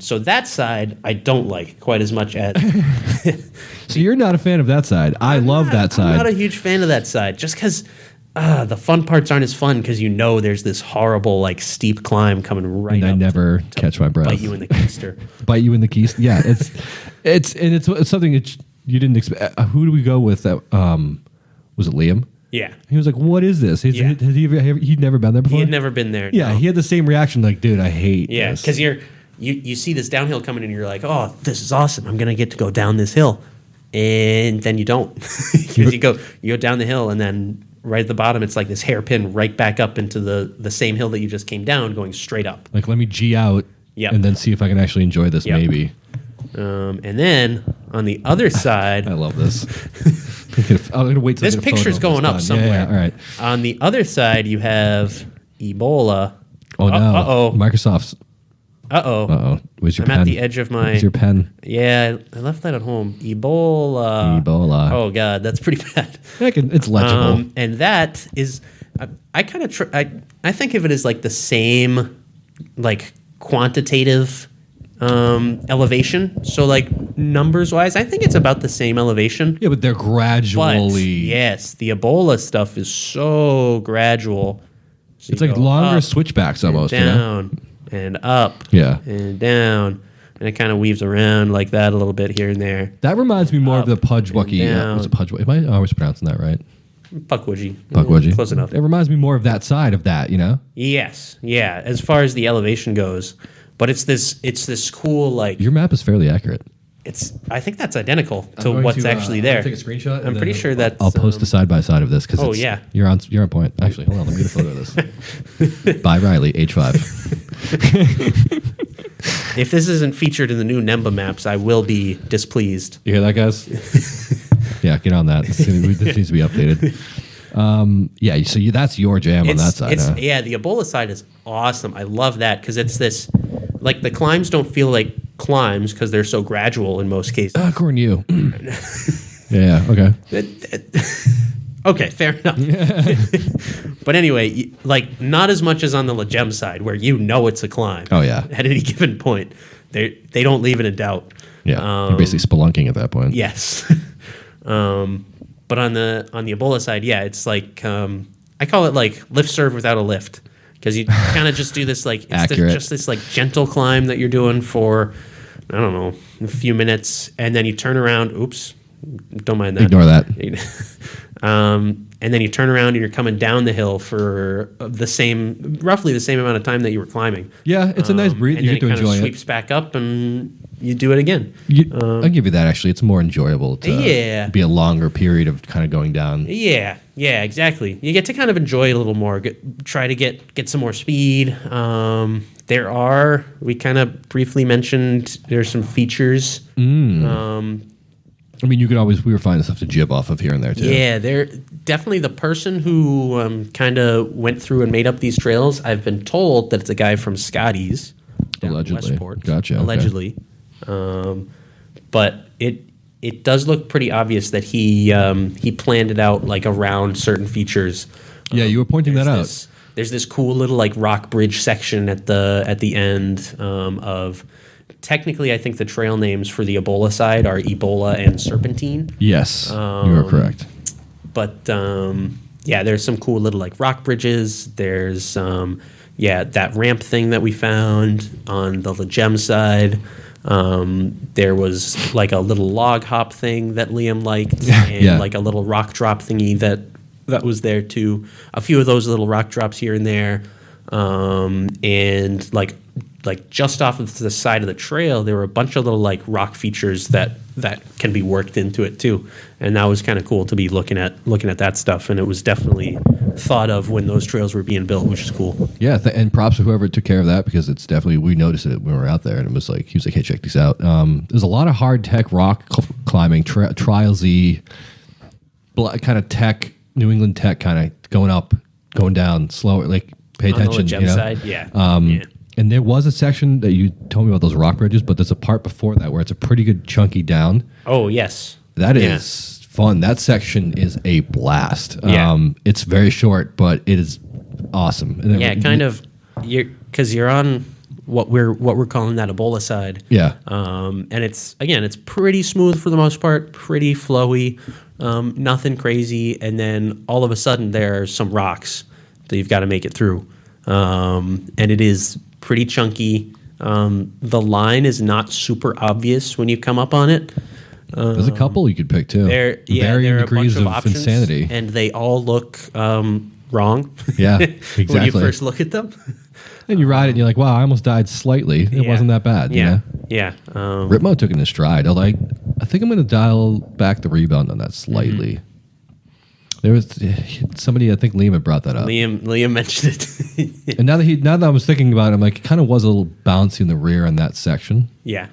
So that side I don't like quite as much as. So you're not a fan of that side. I love that side. I'm not a huge fan of that side, just because. The fun parts aren't as fun because there's this horrible like steep climb coming right and up. I never catch my breath. Bite you in the keister. Bite you in the keister. Yeah, it's something that you didn't expect. Who do we go with? That was it Liam? Yeah. He was like, "What is this?" He'd never been there before. He had never been there. Yeah, no. He had the same reaction. Like, dude, I hate. Yeah, because you see this downhill coming and you're like, "Oh, this is awesome! I'm gonna get to go down this hill," and then you don't because you go down the hill and then. Right at the bottom, it's like this hairpin right back up into the same hill that you just came down, going straight up. Like, let me G out Yep. And then see if I can actually enjoy this. Yep. Maybe. And then on the other side, I love this. I'm gonna wait till this picture's going up somewhere. Yeah, all right. On the other side, you have Ebola. Oh no! Uh-oh. Microsoft's. Uh-oh. Where's your I'm pen? at the edge of my... Where's your pen? Yeah, I left that at home. Ebola. Oh, God, that's pretty bad. It's legible. And that is... I kind of... I think of it as like the same like quantitative elevation. So like numbers-wise, I think it's about the same elevation. Yeah, but they're gradually... But, yes, the Ebola stuff is so gradual. So it's like longer up, switchbacks almost, down, and up, yeah, and down, and it kind of weaves around like that a little bit here and there. That reminds me more of the Pudgewucky. Was it Pudgewucky? Am I always pronouncing that right? Puckwudgie. Close enough. It reminds me more of that side of that, Yes, yeah. As far as the elevation goes, but it's this cool like. Your map is fairly accurate. I think that's identical to what's actually there. Take a screenshot. I'm pretty sure that I'll post the side by side of this because yeah, you're on point. Actually, hold on, let me get a photo of this. By Riley, H5. If this isn't featured in the new NEMBA maps, I will be displeased. You hear that, guys? Yeah, get on that. This needs to be updated. Yeah, so that's your jam on that side. Huh? Yeah, the Ebola side is awesome. I love that because it's this, like the climbs don't feel like climbs because they're so gradual in most cases. According to you. Yeah, okay. Okay, fair enough. But anyway, like not as much as on the Legem side where it's a climb. Oh, yeah. At any given point. They don't leave it in doubt. Yeah, you're basically spelunking at that point. Yes. But on the Ebola side, yeah, it's like I call it like lift serve without a lift because you kind of just do this like just this like gentle climb that you're doing for I don't know a few minutes, and then you turn around. Oops, don't mind that. Ignore that. And then you turn around and you're coming down the hill for roughly the same amount of time that you were climbing. Yeah, it's a nice breathe. And you get to enjoy it. Sweeps back up and you do it again. I'll give you that. Actually, it's more enjoyable to be a longer period of kind of going down. Yeah, exactly. You get to kind of enjoy it a little more. Try to get some more speed. We kind of briefly mentioned there's some features. I mean, we were finding stuff to jib off of here and there too. Yeah, they're definitely the person who kind of went through and made up these trails. I've been told that it's a guy from Scotty's down Allegedly. Westport. Gotcha. Allegedly. Okay. But it does look pretty obvious that he planned it out like around certain features. Yeah, you were pointing that out. There's this cool little like rock bridge section at the end of. Technically, I think the trail names for the Ebola side are Ebola and Serpentine. Yes, you are correct. But there's some cool little like rock bridges. There's that ramp thing that we found on the Legem side. There was like a little log hop thing that Liam liked, and like a little rock drop thingy that was there too. A few of those little rock drops here and there, and like just off of the side of the trail, there were a bunch of little like rock features that can be worked into it too, and that was kind of cool to be looking at that stuff. And it was definitely thought of when those trails were being built, which is cool. Yeah, and props to whoever took care of that because it's definitely we noticed it when we were out there, and it was like he was like, "Hey, check these out." There's a lot of hard tech rock climbing, Trial Z, kind of tech, New England tech, kind of going up, going down, slower. Like pay attention. On the Legem side, yeah. And there was a section that you told me about those rock bridges, but there's a part before that where it's a pretty good chunky down. Oh, yes. That is fun. That section is a blast. Yeah. It's very short, but it is awesome. And you're on what we're calling that Ebola side. Yeah. And it's pretty smooth for the most part, pretty flowy, nothing crazy. And then all of a sudden there's some rocks that you've got to make it through. And it is pretty chunky. The line is not super obvious when you come up on it. There's a couple you could pick too. Varying degrees of options, insanity, and they all look wrong. Yeah, exactly. When you first look at them, and you ride it, and you're like, "Wow, I almost died slightly. It wasn't that bad." Yeah, Ripmo took it in stride. I think I'm going to dial back the rebound on that slightly. There was somebody, I think Liam had brought that up. Liam mentioned it. And now that I was thinking about it, I'm like, it kind of was a little bouncy in the rear on that section. Yeah.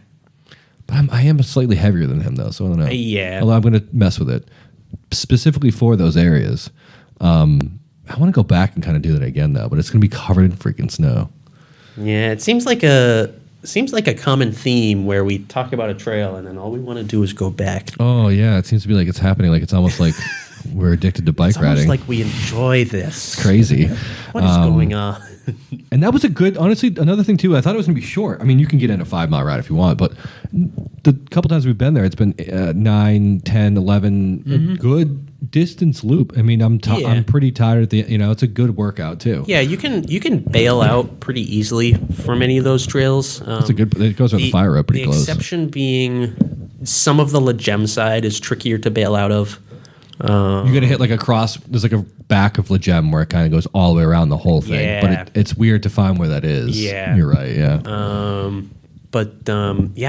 But I am slightly heavier than him, though, so I don't know. Yeah. Although I'm going to mess with it. Specifically for those areas. I want to go back and kind of do that again, though, but it's going to be covered in freaking snow. Yeah, it seems like a common theme where we talk about a trail and then all we want to do is go back. Oh, yeah, it seems to be like it's happening. Like it's almost like we're addicted to bike riding. It's almost like we enjoy this. It's crazy. What is going on? And that was honestly, another thing too, I thought it was going to be short. I mean, you can get in a 5-mile ride if you want, but the couple times we've been there, it's been 9, 10, 11, good distance loop. I mean, I'm pretty tired at the, it's a good workout too. Yeah, you can bail out pretty easily from any of those trails. It goes with the fire road pretty close. The exception being some of the La Gem side is trickier to bail out of. You got to hit like a cross. There's like a back of La Gem where it kind of goes all the way around the whole thing. Yeah. But it's weird to find where that is. Yeah. You're right. Yeah.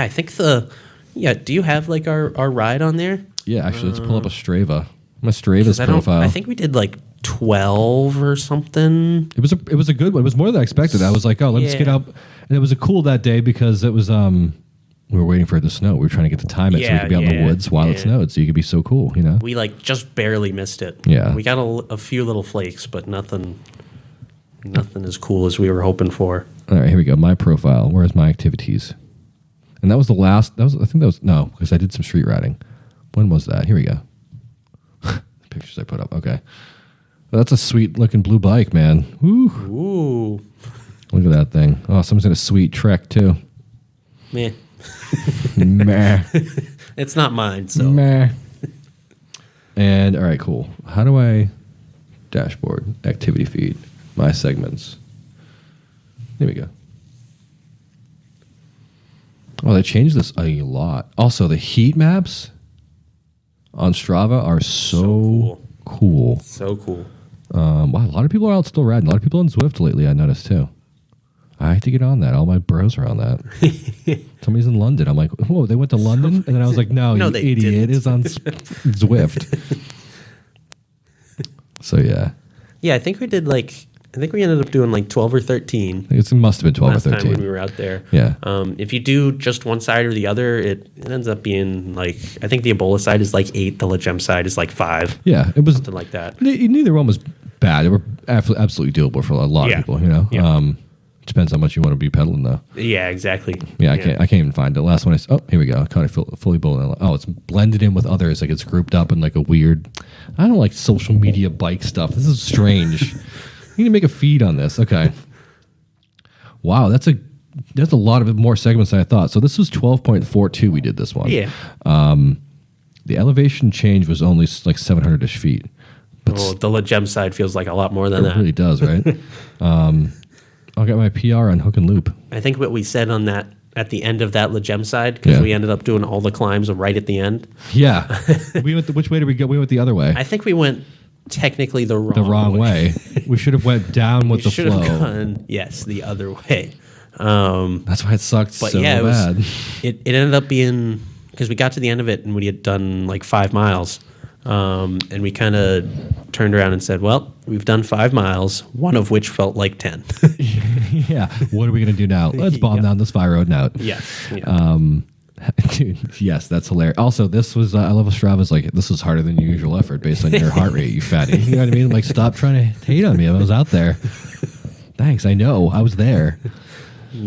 I think do you have like our ride on there? Yeah, actually, let's pull up a Strava. My Strava's profile. I think we did like 12 or something. It was a good one. It was more than I expected. I was like, oh, let's get up. And it was a cool that day because it was we were waiting for it to snow. We were trying to get to time it so we could be out in the woods while it snowed, so you could be so cool, We like just barely missed it. Yeah. We got a few little flakes, but nothing as cool as we were hoping for. All right, here we go. My profile. Where's my activities? And that was the last. No, because I did some street riding. When was that? Here we go. The pictures I put up. Okay. Well, that's a sweet looking blue bike, man. Woo. Ooh. Look at that thing. Oh, someone's got a sweet Trek too. Meh. Meh. It's not mine, so. Meh. And all right, cool. How do I dashboard activity feed my segments? Here we go. Oh, they changed this a lot. Also, the heat maps on Strava are so cool. So cool. Wow, a lot of people are out still riding. A lot of people on Zwift lately, I noticed too. I have to get on that. All my bros are on that. Somebody's in London. I'm like, whoa, they went to London? And then I was like, no, you idiot. Didn't. It's on Zwift. So, yeah. Yeah, I think we ended up doing like 12 or 13. It must have been 12 or 13. Last time when we were out there. Yeah. If you do just one side or the other, it ends up being like, I think the Ebola side is like 8, the La Gem side is like 5. Yeah, it was something like that. Neither one was bad. They were absolutely doable for a lot of people, Yeah. Depends how much you want to be pedaling, though. Yeah, exactly. Yeah, I can't even find it. The last one here we go. I caught it fully bowling. Oh, it's blended in with others. Like it's grouped up in like a weird. I don't like social media bike stuff. This is strange. You need to make a feed on this. Okay. Wow, that's a lot of more segments than I thought. So this was 12.42. We did this one. Yeah. The elevation change was only like 700-ish feet. But the La Gem side feels like a lot more than that. It really does, right? I'll get my PR on hook and loop. I think what we said on that at the end of that La Gem side, because we ended up doing all the climbs right at the end. Yeah. Which way did we go? We went the other way. I think we went technically the wrong way. We should have went down with the flow. We should have gone, the other way. That's why it sucked so bad. It ended up being, because we got to the end of it and we had done like 5 miles. And we kind of turned around and said, well, we've done 5 miles, one of which felt like 10. Yeah. What are we going to do now? Let's bomb down this fire road now. Yes. Yeah. Dude, yes, that's hilarious. Also, this was, I love Strava's like, this was harder than your usual effort based on your heart rate, you fatty. You know what I mean? Like, stop trying to hate on me. I was out there. Thanks. I know. I was there.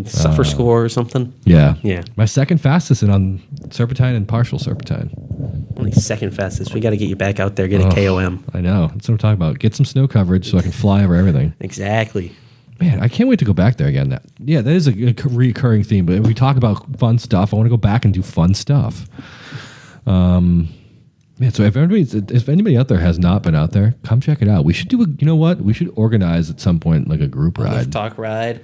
Suffer score or something? Yeah. Yeah. My second fastest on serpentine and partial serpentine. Only second fastest. We got to get you back out there, get a KOM. I know. That's what I'm talking about. Get some snow coverage so I can fly over everything. Exactly. Man, I can't wait to go back there again. That is a recurring theme. But if we talk about fun stuff, I want to go back and do fun stuff. Man, so if anybody out there has not been out there, come check it out. We should do you know what? We should organize at some point like a group ride. Lift talk ride.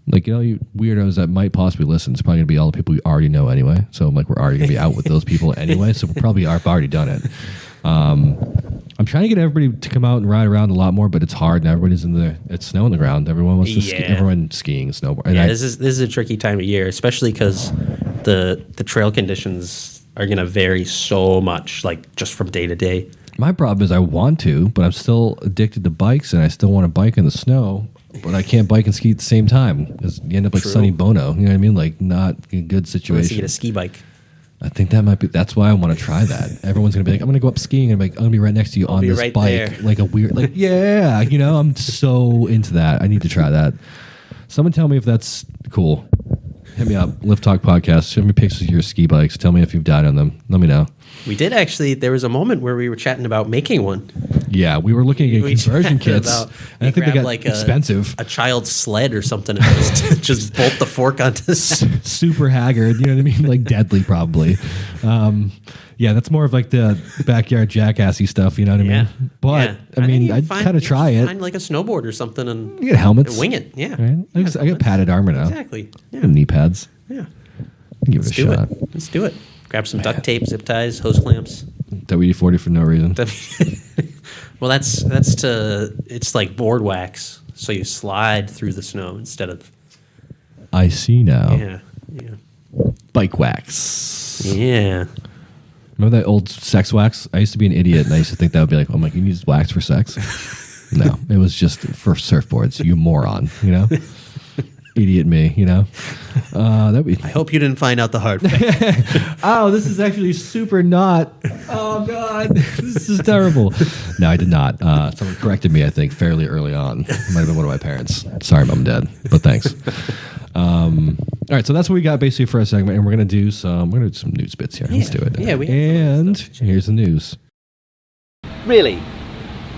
Like, you weirdos that might possibly listen, it's probably going to be all the people we already know anyway. So, like, we're already going to be out with those people anyway. So, we probably have already done it. I'm trying to get everybody to come out and ride around a lot more, but it's hard and everybody's it's snow on the ground. Everyone wants to everyone skiing and snowboarding. And this is a tricky time of year, especially because the trail conditions are going to vary so much, like just from day to day. My problem is I want to, but I'm still addicted to bikes, and I still want to bike in the snow, but I can't bike and ski at the same time because you end up like Sonny Bono. You know what I mean? Like not a good situation. Unless you get a ski bike. I think that might be. That's why I want to try that. Everyone's gonna be like, "I'm gonna go up skiing," and I'm gonna be right next to you on this bike, there. Like a weird, like yeah, you know. I'm so into that. I need to try that. Someone tell me if that's cool. Hit me up, Lift Talk Podcast. Show me pictures of your ski bikes. Tell me if you've died on them. Let me know. We did actually. There was a moment where we were chatting about making one. Yeah, we were looking at conversion kits. And I think they got like expensive. A child's sled or something, and just bolt the fork onto the super haggard. You know what I mean? Like deadly, probably. Yeah, that's more of like the backyard jackassy stuff. You know what I mean? But I mean, I'd kind of try it. Find like a snowboard or something, and you get helmets. And wing it. Yeah, right? I got padded armor now. Exactly. Yeah. Knee pads. Yeah. Give it a shot. Let's do it. Grab some duct tape, zip ties, hose clamps. WD-40 for no reason. Well, it's like board wax, so you slide through the snow instead of. I see now. Yeah. Bike wax. Yeah. Remember that old sex wax? I used to be an idiot, and I used to think that would be like, oh my, you use wax for sex? No, it was just for surfboards. You moron, you know? Idiot me, you know? I hope you didn't find out the hard way. Oh, this is actually super not. Oh, God. This is terrible. No, I did not. Someone corrected me, I think, fairly early on. It might have been one of my parents. Sorry, Mom and Dad, but thanks. All right, so that's what we got basically for a segment, and we're going to do some news bits here. Let's do it. Yeah, and here's the news. Really?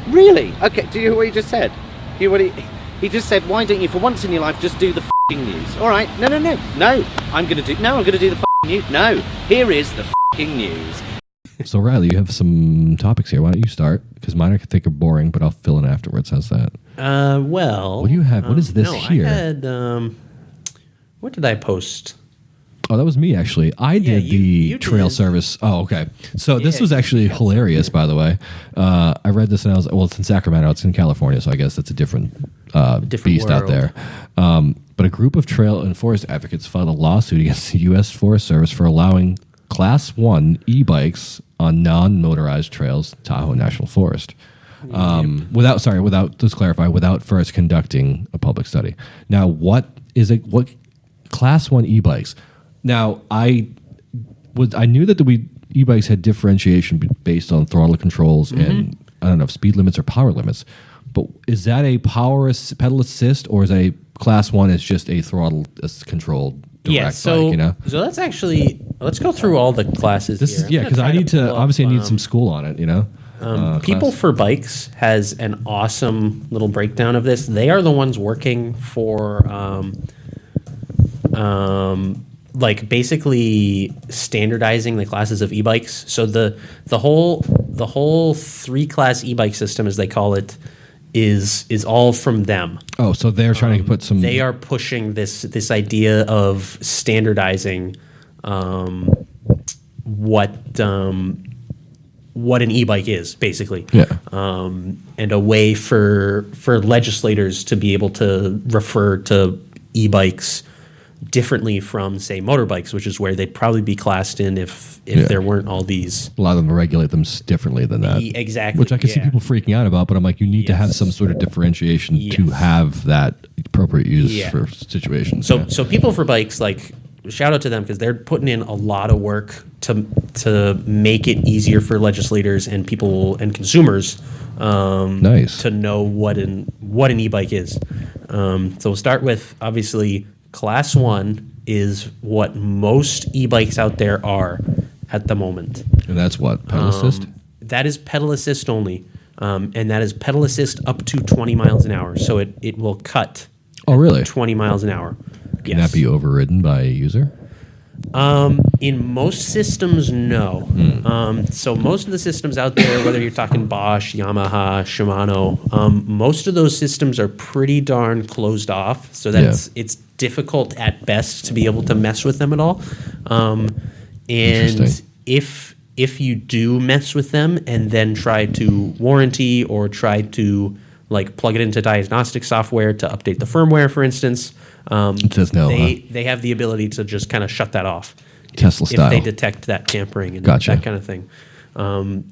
Okay, do you hear what he just said? He just said, why don't you, for once in your life, just do the f***ing news? All right, no, I'm going to do the f***ing news. No, here is the f***ing news. So, Riley, you have some topics here. Why don't you start? Because mine I think are boring, but I'll fill in afterwards. How's that? Well. What do you have? What is this here? I had, what did I post? Oh, that was me, actually. I did the trail service. Oh, okay. So this was actually hilarious, by the way. I read this and I was, well, it's in Sacramento. It's in California, so I guess that's a different beast world out there. But a group of trail and forest advocates filed a lawsuit against the U.S. Forest Service for allowing Class 1 e-bikes on non-motorized trails, Tahoe National Forest. Let's clarify, without first conducting a public study. Now, what Class 1 e-bikes? Now, I knew that the e-bikes had differentiation based on throttle controls and, I don't know, speed limits or power limits. But is that a pedal assist, or is a Class 1 is just a throttle controlled direct bike, you know? So let's go through all the classes here. Because I need some school on it, you know? People for Bikes has an awesome little breakdown of this. They are the ones working for like basically standardizing the classes of e-bikes. So the whole 3-class e-bike system, as they call it, is all from them. Oh, so they're trying to put some. They are pushing this idea of standardizing what an e-bike is, basically. Yeah. And a way for legislators to be able to refer to e-bikes differently from, say, motorbikes, which is where they'd probably be classed in if there weren't all these. A lot of them regulate them differently than that. Exactly. Which I can see people freaking out about, but I'm like, you need to have some sort of differentiation to have that appropriate use for situations. So people for Bikes, like, shout out to them because they're putting in a lot of work to make it easier for legislators and people and consumers to know what an e-bike is. So we'll start with, obviously, Class 1 is what most e-bikes out there are at the moment. And that's what? Pedal assist? That is pedal assist only. And that is pedal assist up to 20 miles an hour. So it will cut 20 miles an hour. Can that be overridden by a user? In most systems, no. So most of the systems out there, whether you're talking Bosch, Yamaha, Shimano, most of those systems are pretty darn closed off. So that it's difficult at best to be able to mess with them at all. And if you do mess with them and then try to warranty or try to like plug it into diagnostic software to update the firmware, for instance, it says no. They have the ability to just kind of shut that off. Tesla style. If they detect that tampering and that kind of thing.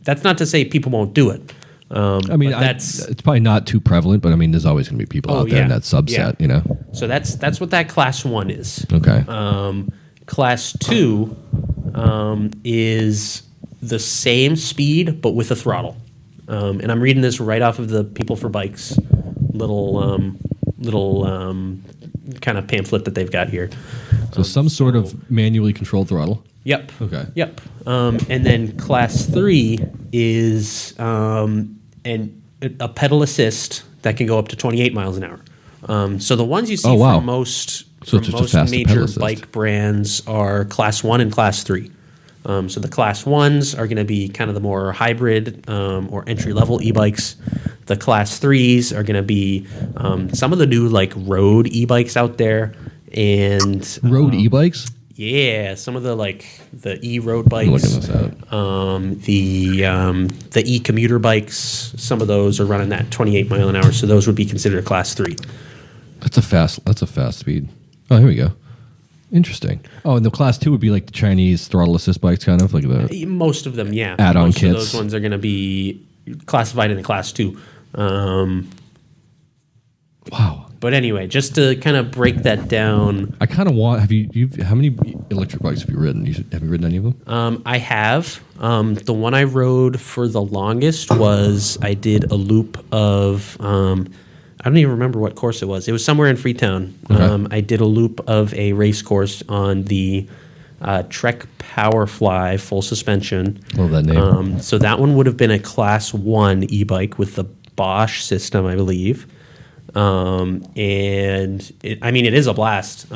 That's not to say people won't do it. I mean, it's probably not too prevalent, but I mean, there's always going to be people out there in that subset, you know? So that's what that class 1 is. Okay. Class 2 is the same speed, but with a throttle. And I'm reading this right off of the People for Bikes little kind of pamphlet that they've got here. So some sort of manually controlled throttle. Yep. Okay. Yep. And then class 3 is a pedal assist that can go up to 28 miles an hour. So the ones you see from most major bike brands are class 1 and class 3. So the class 1s are going to be kind of the more hybrid or entry-level e-bikes. The class 3s are going to be some of the new like road e-bikes out there. And road e-bikes? Yeah, some of the the e-road bikes. I'm looking this out. The e-commuter bikes, some of those are running that 28 mile an hour, so those would be considered a class 3. That's a fast speed. Oh, here we go. Interesting. Oh, and the class 2 would be like the Chinese throttle assist bikes, kind of like the most of them, yeah. Add-on most kits. Of those ones are going to be classified in the class 2. Wow. But anyway, just to kind of break that down, I kind of want. How many electric bikes have you ridden? Have you ridden any of them? I have. The one I rode for the longest was I did a loop of. I don't even remember what course it was. It was somewhere in Freetown. Okay. I did a loop of a race course on the Trek Powerfly full suspension. Love that name. So that one would have been a class 1 e-bike with the Bosch system, I believe. And it is a blast.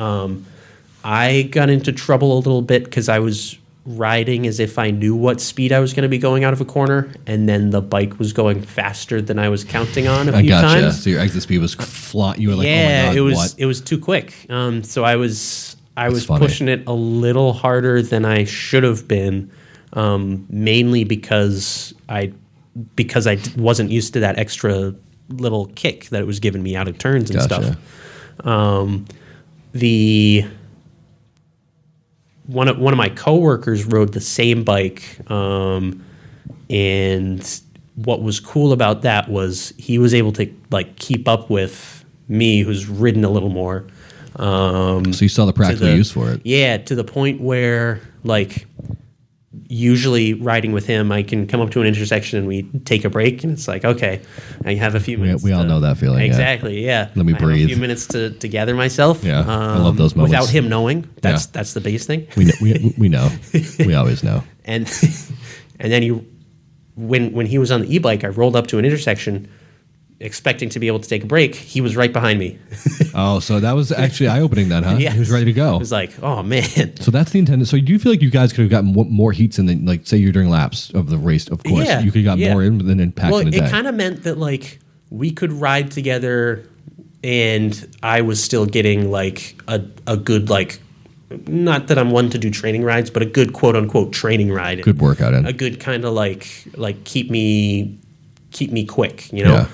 I got into trouble a little bit because I was riding as if I knew what speed I was going to be going out of a corner, and then the bike was going faster than I was counting on a few times. So your exit speed was you were like, yeah, oh my God, it was too quick. So I was funny. pushing it a little harder than I should have been, mainly because I wasn't used to that extra little kick that it was giving me out of turns and stuff. One of my coworkers rode the same bike, and what was cool about that was he was able to like keep up with me, who's ridden a little more. So you saw the practical use for it. Yeah, to the point where like usually riding with him, I can come up to an intersection and we take a break, and it's like, okay, I have a few minutes. We all know that feeling. Exactly. Yeah. Let me breathe. Have a few minutes to gather myself. Yeah. I love those moments. Without him knowing. That's the biggest thing. We know. We always know. And then when he was on the e-bike, I rolled up to an intersection expecting to be able to take a break. He was right behind me. Oh, so that was actually eye-opening then, huh? Yeah. He was ready to go. It was like, oh, man. So that's the intended. So do you feel like you guys could have gotten more heats in than, like, say you're doing laps of the race, of course. Yeah, you could have got more in than packed in a day. Well, it kind of meant that, like, we could ride together and I was still getting, like, a good, like, not that I'm one to do training rides, but a good quote-unquote training ride. Good workout in. A good kind of, like keep me quick, you know? Yeah.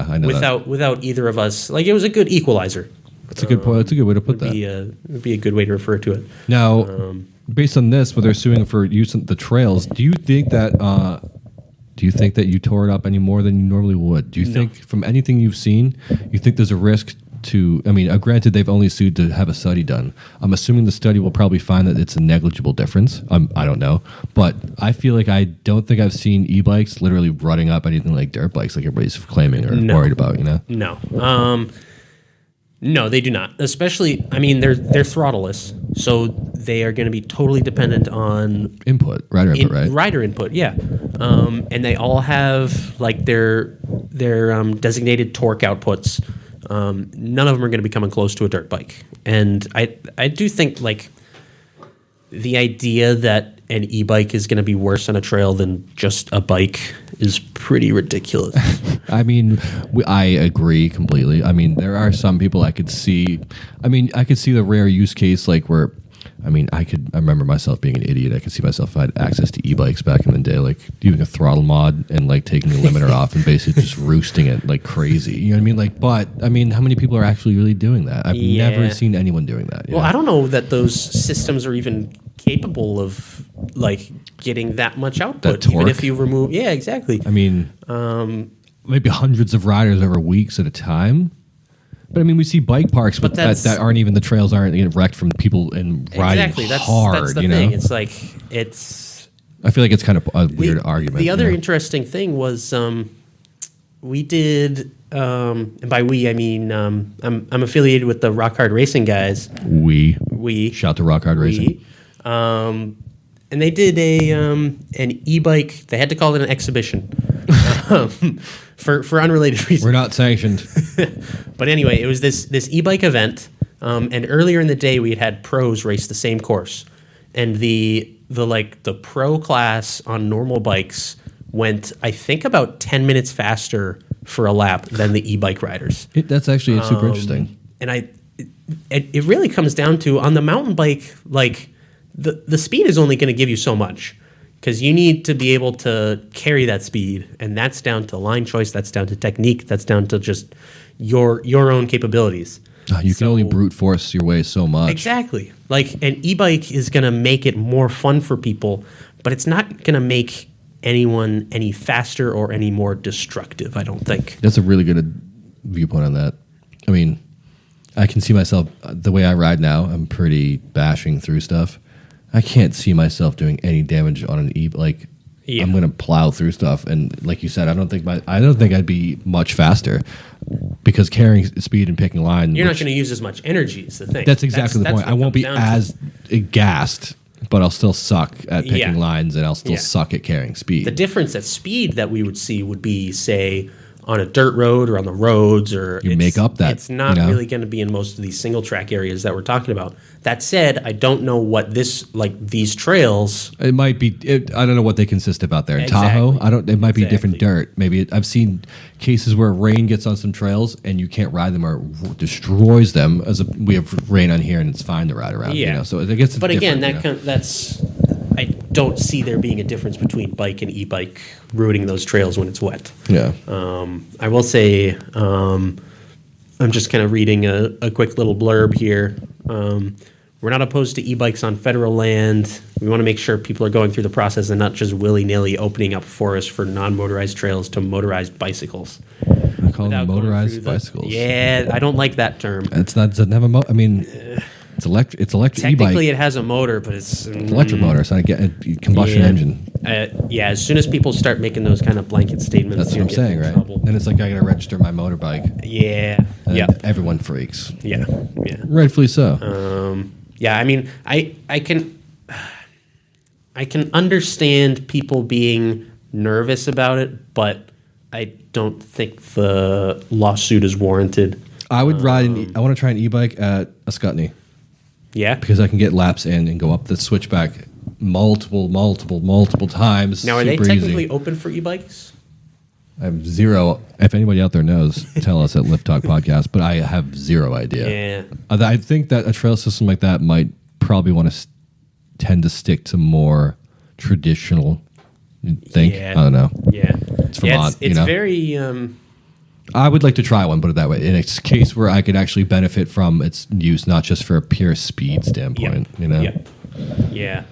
I know without either of us, like, it was a good equalizer. That's a good point. That's a good way to put that. Would be a good way to refer to it. Now, based on this, where they're suing for using the trails, do you think that you tore it up any more than you normally would? Do you think, from anything you've seen, you think there's a risk to? I mean, granted, they've only sued to have a study done. I'm assuming the study will probably find that it's a negligible difference. I don't know, but I feel like I don't think I've seen e-bikes literally running up anything like dirt bikes, like everybody's claiming or worried about. You know? No. No, they do not. Especially, I mean, they're throttleless, so they are going to be totally dependent on rider input, right? Rider input, yeah. And they all have like their designated torque outputs. None of them are going to be coming close to a dirt bike, and I do think like the idea that an e-bike is going to be worse on a trail than just a bike is pretty ridiculous. I mean, I agree completely. I mean, there are some people I could see. I mean, I could see the rare use case, like where, I mean, I remember myself being an idiot. I could see myself if I had access to e-bikes back in the day, like doing a throttle mod and like taking the limiter off and basically just roosting it like crazy. You know what I mean? Like, but I mean, how many people are actually really doing that? I've never seen anyone doing that. Well, I don't know that those systems are even capable of like getting that much output, That even if torque. you remove. Yeah, exactly. I mean, maybe hundreds of riders over weeks at a time. But I mean, we see bike parks, but that aren't even, the trails aren't getting wrecked from people and riding hard. That's the you thing. know, It's like I feel like it's kind of a weird argument. The other interesting thing was we did, and by we I mean I'm affiliated with the Rock Hard Racing guys. We Shout to Rock Hard Racing. And they did an e-bike. They had to call it an exhibition for unrelated reasons. We're not sanctioned. But anyway, it was this e-bike event, and earlier in the day we had pros race the same course, and the pro class on normal bikes went, I think, about 10 minutes faster for a lap than the e-bike riders. That's actually super interesting. And it really comes down to, on the mountain bike, like the speed is only going to give you so much, because you need to be able to carry that speed, and that's down to line choice, that's down to technique, that's down to just your own capabilities. You can only brute force your way so much. Exactly. Like, an e-bike is going to make it more fun for people, but it's not going to make anyone any faster or any more destructive, I don't think. That's a really good viewpoint on that. I mean, I can see myself, the way I ride now, I'm pretty bashing through stuff. I can't see myself doing any damage on an e-bike. Yeah. I'm going to plow through stuff, and like you said, I don't think I'd be much faster, because carrying speed and picking line. You're not going to use as much energy, is the thing. That's exactly the point. I won't be as gassed, but I'll still suck at picking lines, and I'll still suck at carrying speed. The difference at speed that we would see would be, say, on a dirt road or on the roads, or make up that. It's not really going to be in most of these single track areas that we're talking about. That said, I don't know what these trails. It might be. I don't know what they consist of out there in Tahoe. It might be different dirt. Maybe I've seen cases where rain gets on some trails and you can't ride them, or destroys them. We have rain on here and it's fine to ride around. Yeah. You know, so I guess. But again, that's. I don't see there being a difference between bike and e-bike routing those trails when it's wet. Yeah. I will say, I'm just kind of reading a quick little blurb here. We're not opposed to e-bikes on federal land. We want to make sure people are going through the process and not just willy-nilly opening up forests for non-motorized trails to motorized bicycles. I call them motorized bicycles. Yeah, I don't like that term. It doesn't have a I mean... It's electric. It's electric. Technically, e-bike. It has a motor, but it's electric motor. It's not a combustion engine. As soon as people start making those kind of blanket statements, that's what I'm saying, right? Trouble. Then it's like I got to register my motorbike. Yeah, Everyone freaks. Yeah. Rightfully so. I mean, I can understand people being nervous about it, but I don't think the lawsuit is warranted. I would ride. I want to try an e-bike at Ascutney. Yeah, because I can get laps in and go up the switchback multiple times. Now, are they technically open for e-bikes? I have zero. If anybody out there knows, tell us at Lift Talk Podcast. But I have zero idea. Yeah, I think that a trail system like that might probably want to tend to stick to more traditional. Think I don't know. Yeah, it's Vermont. It's very. I would like to try one, put it that way. In a case where I could actually benefit from its use, not just for a pure speed standpoint. Yep. You know. Yep. Yeah.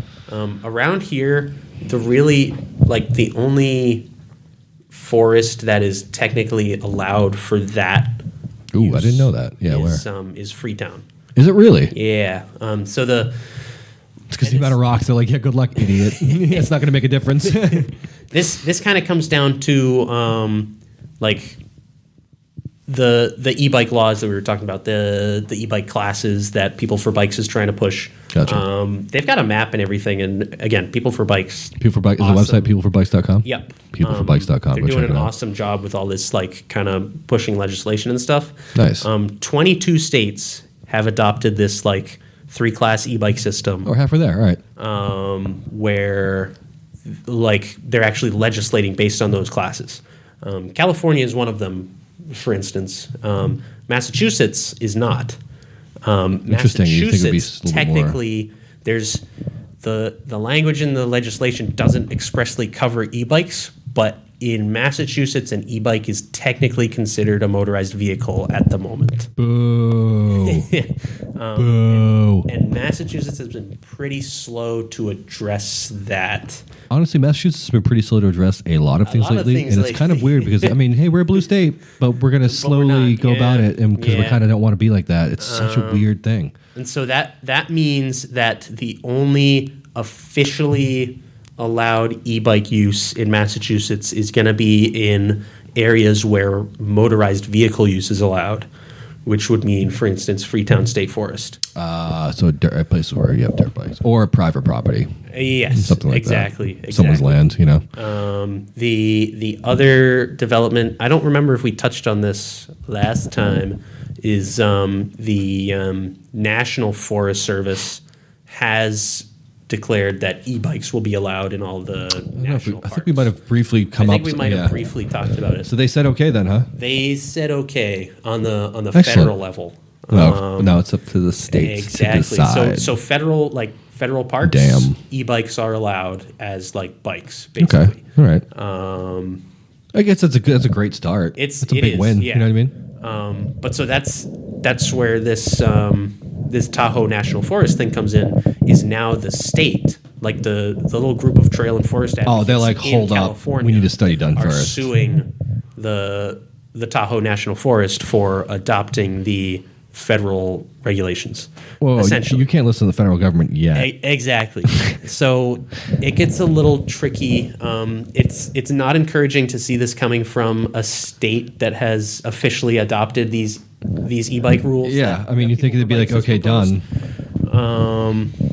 Around here, the only forest that is technically allowed for that. Ooh, I didn't know that. Yeah, is Freetown. Is it really? Yeah. It's because the amount of rocks. They're like, yeah, good luck, idiot. It's not going to make a difference. This kind of comes down to the e-bike laws that we were talking about, the e-bike classes that People for Bikes is trying to push. Gotcha. They've got a map and everything, and again, People for Bikes. People for Bikes is the website peopleforbikes.com? Yep. Peopleforbikes.com. They're doing an awesome job with all this kind of pushing legislation and stuff. Nice. 22 states have adopted this 3-class e-bike system. Oh, halfway there. All right. Where they're actually legislating based on those classes. California is one of them. For instance, Massachusetts is not. Interesting. You think it'd be technically, there's the language in the legislation doesn't expressly cover e-bikes, but in Massachusetts, an e-bike is technically considered a motorized vehicle at the moment. Boo. Boo. And Massachusetts has been pretty slow to address that. Honestly, Massachusetts has been pretty slow to address a lot of things lately, and it's kind of weird because I mean, hey, we're a blue state, but we're going to slowly go about it, and because we kind of don't want to be like that. It's such a weird thing. And so that means that the only officially allowed e-bike use in Massachusetts is going to be in areas where motorized vehicle use is allowed, which would mean, for instance, Freetown State Forest. So a place where you have dirt bikes or private property. Yes, something like exactly. Someone's land, you know. The other development, I don't remember if we touched on this last time, is the National Forest Service has declared that e-bikes will be allowed in all the national parks. I think we might have briefly come up. I think we might have briefly talked about it. So they said okay then, huh? They said okay on the Excellent. federal level. No, it's up to the states to decide. So federal parks, e-bikes are allowed as like bikes, basically. Okay, all right. I guess that's a great start. It's a big win. Yeah. You know what I mean? But so that's where this Tahoe National Forest thing comes in. Is now the state, like the little group of trail and forest advocates. Oh, they're like, hold up, we need a study done first. Suing the Tahoe National Forest for adopting the federal regulations. Well, essentially, you can't listen to the federal government yet. Exactly. So it gets a little tricky. It's not encouraging to see this coming from a state that has officially adopted these e-bike rules. Yeah, I mean, you think it'd be like, okay, done.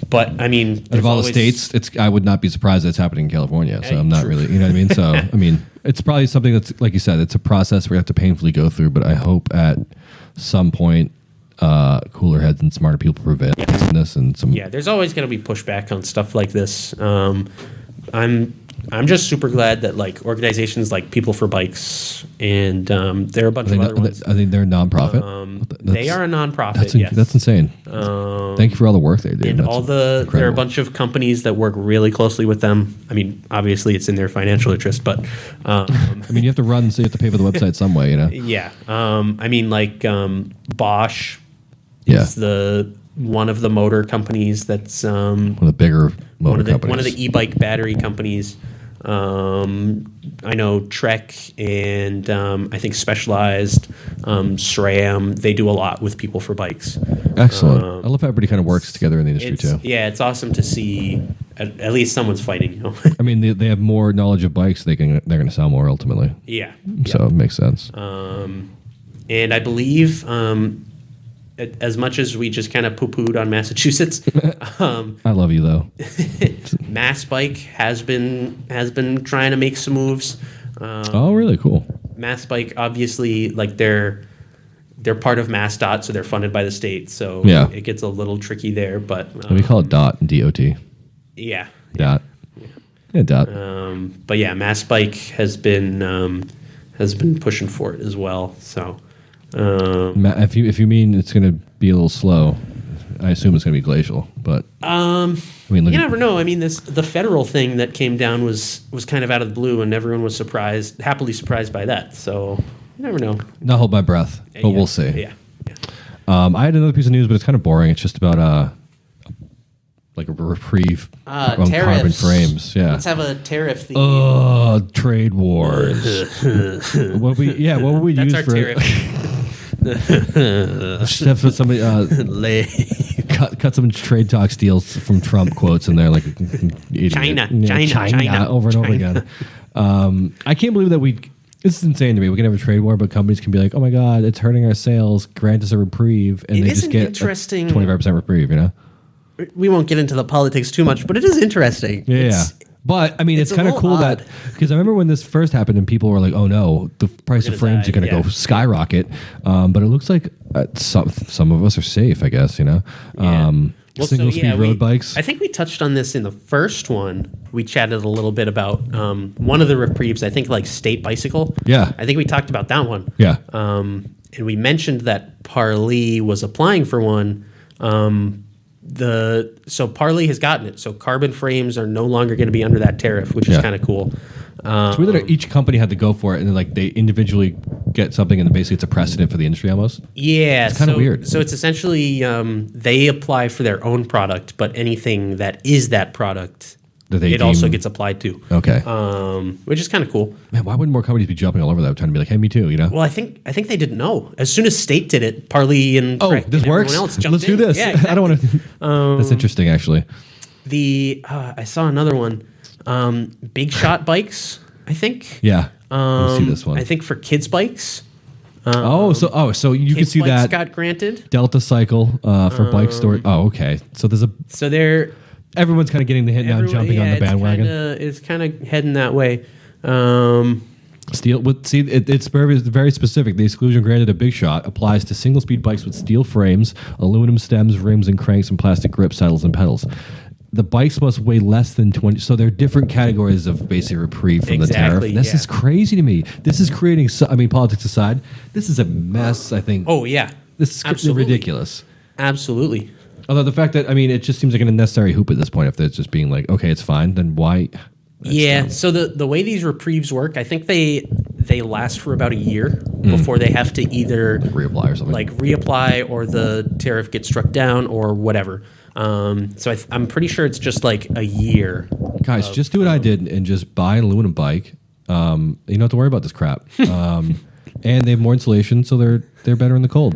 But I mean, out of all the states, I would not be surprised that it's happening in California. So I'm not really, you know what I mean? So I mean, it's probably something that's, like you said, it's a process we have to painfully go through. But I hope at some point, cooler heads and smarter people prevail in this, and some. Yeah, there's always going to be pushback on stuff like this. I'm just super glad that like organizations like People for Bikes and there are a bunch of other ones. I think they're a nonprofit. They are a nonprofit. Yes, that's insane. Thank you for all the work they do. And there are a bunch of companies that work really closely with them. I mean, obviously it's in their financial interest, but I mean, you have to run, so you have to pay for the website some way, you know. Yeah. I mean, like Bosch is one of the motor companies that's one of the bigger motor companies. One of the e-bike battery companies. I know Trek and I think Specialized, SRAM, they do a lot with People for Bikes. Excellent. I love how everybody kind of works together in the industry too. Yeah, it's awesome to see at least someone's fighting. You know? I mean, they have more knowledge of bikes. They're going to sell more ultimately. Yeah. So it makes sense. And I believe as much as we just kind of poo-pooed on Massachusetts, I love you though. Mass Bike has been trying to make some moves. Oh, really cool. Mass Bike, obviously, like they're part of MassDOT, so they're funded by the state. So it gets a little tricky there. But we call it DOT and DOT. Yeah. DOT. Yeah, DOT. But yeah, Mass Bike has been pushing for it as well. So. If you mean it's going to be a little slow, I assume it's going to be glacial. But I mean, you never know. I mean, the federal thing that came down was kind of out of the blue, and everyone was happily surprised by that. So you never know. Not hold my breath, but we'll see. Yeah. I had another piece of news, but it's kind of boring. It's just about like a reprieve on carbon frames. Yeah. Let's have a tariff theme. Oh, trade wars. What would we That's use our for tariff? Just have somebody cut some trade talk deals from Trump quotes in there, like China over and over again. I can't believe that this is insane to me. We can have a trade war, but companies can be like, "Oh my God, it's hurting our sales. Grant us a reprieve," and they just get 25% reprieve. You know. We won't get into the politics too much, but it is interesting. Yeah. But I mean, it's kind of cool that, because I remember when this first happened and people were like, "Oh no, the price of frames are going to go skyrocket." But it looks like some of us are safe, I guess. You know, single speed road bikes. I think we touched on this in the first one. We chatted a little bit about one of the reprieves. I think like State Bicycle. Yeah, I think we talked about that one. Yeah, and we mentioned that Parley was applying for one. So Parley has gotten it. So carbon frames are no longer going to be under that tariff, which is kind of cool. It's weird that each company had to go for it, and then like they individually get something, and basically it's a precedent for the industry almost. Yeah, it's kind of weird. So it's essentially they apply for their own product, but anything that is that product, also gets applied to. Okay, which is kind of cool. Man, why wouldn't more companies be jumping all over that, trying to be like, hey, me too, you know? Well, I think they didn't know. As soon as State did it, Parley and this and works. Else jumped Let's do in. this. Yeah, exactly. I don't want to. That's interesting, actually. I saw another one. Big Shot bikes, I think. Yeah. Let me see this one. I think for kids bikes. So you can see that got granted Delta Cycle for bike storage. Oh, okay. So everyone's kind of getting the hint now, jumping on the bandwagon. It's kind of heading that way. Steel. It's very specific. The exclusion granted a Big Shot applies to single-speed bikes with steel frames, aluminum stems, rims, and cranks, and plastic grips, saddles, and pedals. The bikes must weigh less than 20. So there are different categories of basic reprieve from the tariff. This is crazy to me. This is creating. Politics aside, this is a mess. I think. Oh yeah, this is ridiculous. Absolutely. Although the fact that it just seems like an unnecessary hoop at this point. If it's just being like, okay, it's fine, then why? Yeah. So the way these reprieves work, I think they last for about a year before they have to either reapply or something. Like reapply, or the tariff gets struck down, or whatever. So I'm pretty sure it's just like a year. Guys, just do what I did and just buy an aluminum bike. You don't have to worry about this crap. And they have more insulation, so they're better in the cold.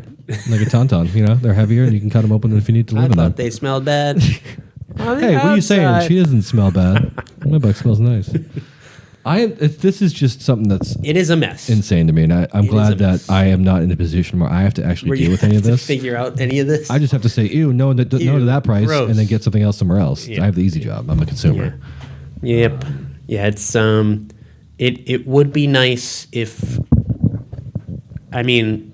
Like a Tauntaun, they're heavier and you can cut them open if you need to live in them. I thought they smelled bad. Hey, what are you saying? She doesn't smell bad. My bike smells nice. This is just something it is a mess. Insane to me, and I'm glad that I am not in a position where I have to actually deal with any of this. Figure out any of this. I just have to say, no to that price, gross. And then get something else somewhere else. Yeah. I have the easy job. I'm a consumer. Yeah. Yep. Yeah, it's it would be nice if, again,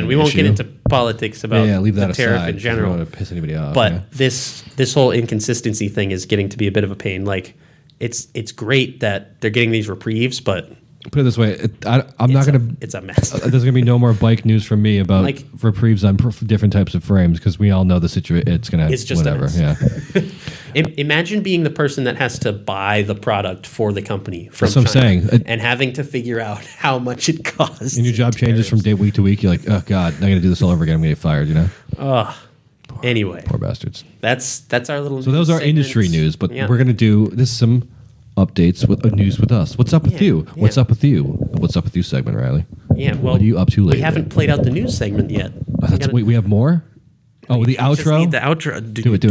we won't get into politics about leave that the tariff aside. in general. I don't want to piss anybody off. But this whole inconsistency thing is getting to be a bit of a pain. Like, it's great that they're getting these reprieves, but put it this way, I'm not going to. It's a mess. There's going to be no more bike news from me about reprieves on different types of frames, because we all know the situation. It's going to. It's just whatever. Yeah. Imagine being the person that has to buy the product for the company from China, and having to figure out how much it costs. And your job changes from week to week. You're like, oh God, I'm going to do this all over again. I'm going to get fired. Anyway, poor bastards. That's our little. So those are industry news, but we're going to do some updates with news with us. What's up with you? Yeah. What's up with you? What's up with you segment, Riley? Yeah. Well, what are you up to lately? We haven't played out the news segment yet. We have more. Oh, the outro. Just need the outro. Do it.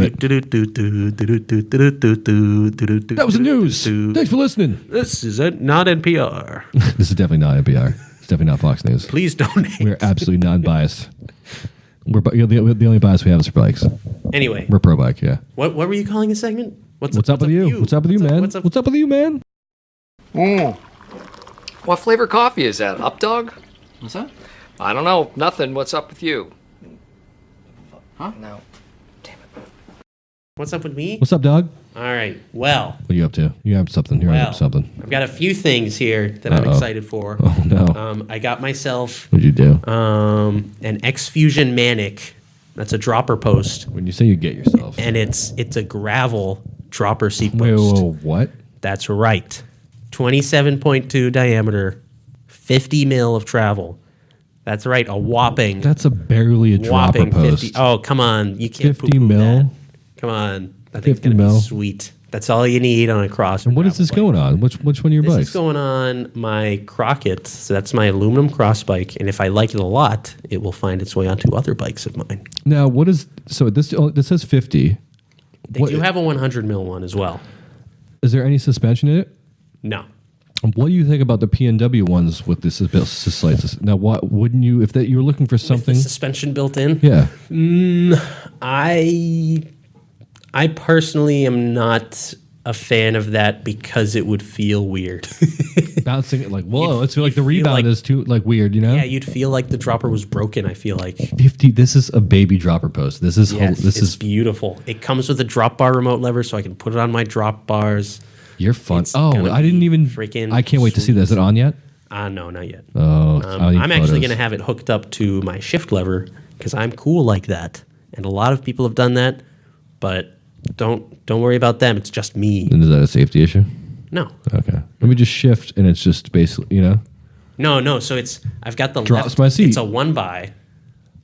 That was the news. Thanks for listening. This is not NPR. This is definitely not NPR. It's definitely not Fox News. Please donate. We're absolutely non-biased. The only bias we have is for bikes. Anyway, we're pro bike. Yeah. What were you calling a segment? What's up with you? What's up with you, man? What's up with you, man? What flavor coffee is that? Up dog? What's that? I don't know. Nothing. What's up with you? Huh? No. Damn it. What's up with me? What's up, dog? All right. Well. What are you up to? You have something. You're up to something. I've got a few things here that I'm excited for. Oh no. I got myself. What'd you do? An X-Fusion Manic. That's a dropper post. When you say you get yourself. And it's a gravel dropper seat post. Whoa, what? That's right. 27.2 diameter, 50 mil of travel. That's right, a whopping. That's barely a dropper post. 50. Oh, come on, you can't 50 mil. That. Come on, that thing's gonna be sweet. That's all you need on a cross. And what is this going on? Which one of your bikes? This is going on my Crockett. So that's my aluminum cross bike, and if I like it a lot, it will find its way onto other bikes of mine. Now, this says 50. They do have a 100 mil one as well. Is there any suspension in it? No. What do you think about the PNW ones with this slight? Now, what wouldn't you, if you were looking for something? With the suspension built in? Yeah. I personally am not a fan of that because it would feel weird. Bouncing it like, whoa, it's like the rebound is too weird, you know? Yeah, you'd feel like the dropper was broken, I feel like. 50, this is a baby dropper post. This is beautiful. It comes with a drop bar remote lever so I can put it on my drop bars. You're fun. I didn't even freaking. I can't wait to see that. Is it on yet? No, not yet. Oh, I'm actually going to have it hooked up to my shift lever because I'm cool like that, and a lot of people have done that. But don't worry about them. It's just me. And is that a safety issue? No. Okay. Let me just shift, and it's just basically, No. So I've got the Drops left. my seat. It's a 1x.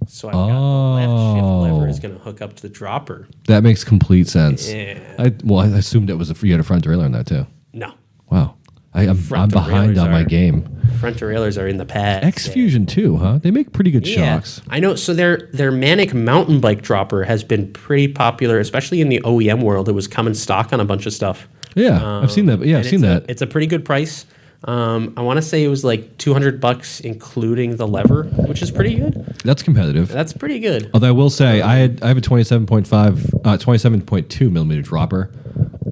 So I've got the left shift lever is going to hook up to the dropper. That makes complete sense. Yeah. I assumed it was you had a front derailleur in that too. No. Wow. I'm behind on my game. Front derailleurs are in the pad. X-Fusion too, huh? They make pretty good shocks. I know. So their Manic mountain bike dropper has been pretty popular, especially in the OEM world. It was coming stock on a bunch of stuff. Yeah, I've seen that. Yeah, I've seen that. It's a pretty good price. I want to say it was like $200 including the lever, which is pretty good. That's competitive. That's pretty good. Although I will say I have a 27.2 millimeter dropper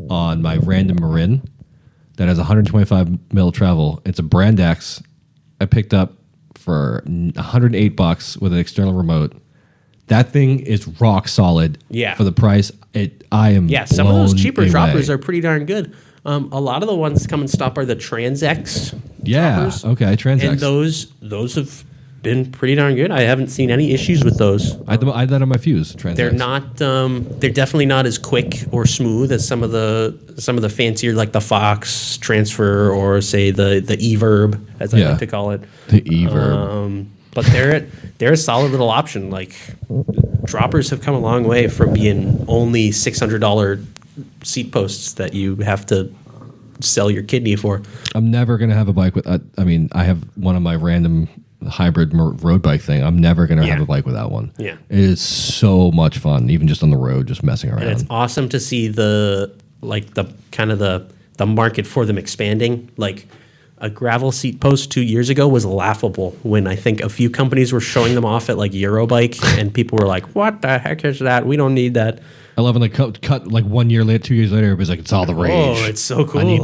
on my random Marin that has 125 mil travel. It's a Brand X I picked up for $108 with an external remote. That thing is rock solid. Yeah. For the price, I am. Yeah, some of those cheaper away. droppers are pretty darn good. A lot of the ones that come in stock are the Trans X. Yeah. droppers. Okay. Trans And X. those have been pretty darn good. I haven't seen any issues with those. I had that on my Fuse. Trans They're X. not. They're definitely not as quick or smooth as some of the fancier, like the Fox Transfer or say the Everb, as I like to call it. The Everb. But they're a solid little option. Like droppers have come a long way from being only $600 seat posts that you have to sell your kidney for. I'm never gonna have a bike with. I have one of my random hybrid road bike thing. I'm never gonna have a bike without one. Yeah, it is so much fun, even just on the road, just messing around. And it's awesome to see the market for them expanding. Like a gravel seat post 2 years ago was laughable when I think a few companies were showing them off at like Eurobike, and people were like, "What the heck is that? We don't need that." I love when they cut like 1 year later, 2 years later, everybody's like, it's all the rage. Oh, it's so cool. I need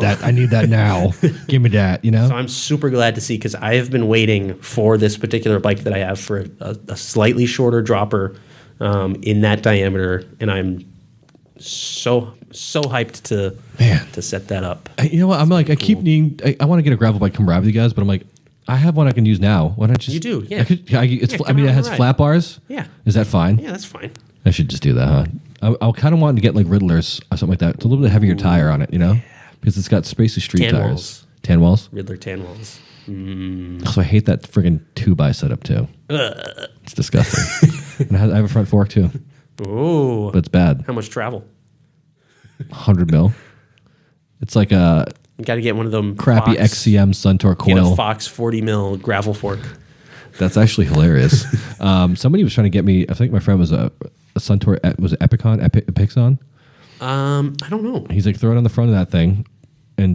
that now. Give me that, So I'm super glad to see, because I have been waiting for this particular bike that I have for a slightly shorter dropper in that diameter, and I'm so hyped to set that up. You know what? I'm like, I keep needing, I want to get a gravel bike, come ride with you guys, but I'm like, I have one I can use now. Why not just... You do, yeah. It has flat bars. Yeah. Is that fine? Yeah, that's fine. I should just do that, huh? I kind of wanted to get like Riddlers or something like that. It's a little bit heavier tire on it, because it's got spacey street tires. Tan walls? Riddler tan walls. So I hate that friggin' 2x setup too. It's disgusting. And I have a front fork too. Oh. But it's bad. How much travel? 100 mil. It's like a... You got to get one of them crappy Fox, XCM Suntour coil. Get a Fox 40 mil gravel fork. That's actually hilarious. Somebody was trying to get me. I think my friend was a Suntour. Was it Epixon? I don't know. He's like, throw it on the front of that thing and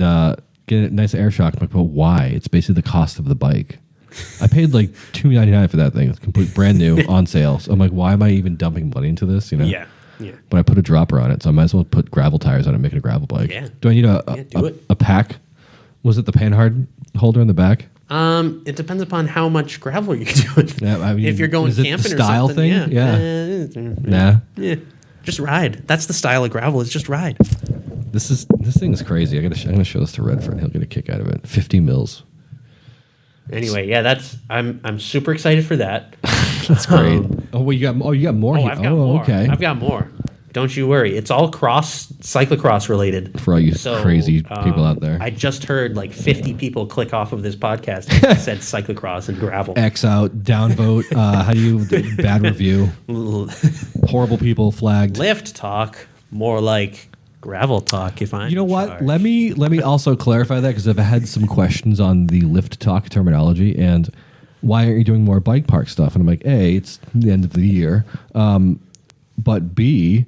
get a nice air shock. I'm like, well, why? It's basically the cost of the bike. I paid like $299 for that thing. It's complete brand new on sale. So I'm like, why am I even dumping money into this? Yeah. But I put a dropper on it, so I might as well put gravel tires on it and make it a gravel bike. Yeah. Do I need do it. a pack? Was it the Panhard holder in the back? It depends upon how much gravel you're doing. Yeah, I mean, if you're going is it camping the style or something, thing? yeah. Nah. Just ride. That's the style of gravel. It's just ride. This thing is crazy. I'm gonna show this to Redford. He'll get a kick out of it. 50 mils. Anyway, yeah, I'm super excited for that. That's great. You got more. Oh, I've got more. Okay. I've got more. Don't you worry. It's all cyclocross related. For all you crazy people out there. I just heard like 50 people click off of this podcast and said cyclocross and gravel. X out, downvote. How do you bad review? Horrible people flagged. Lift talk, more like gravel talk. If I'm You know what? charge. Let me also clarify that, because I've had some questions on the lift talk terminology and why aren't you doing more bike park stuff? And I'm like, A, it's the end of the year, but B,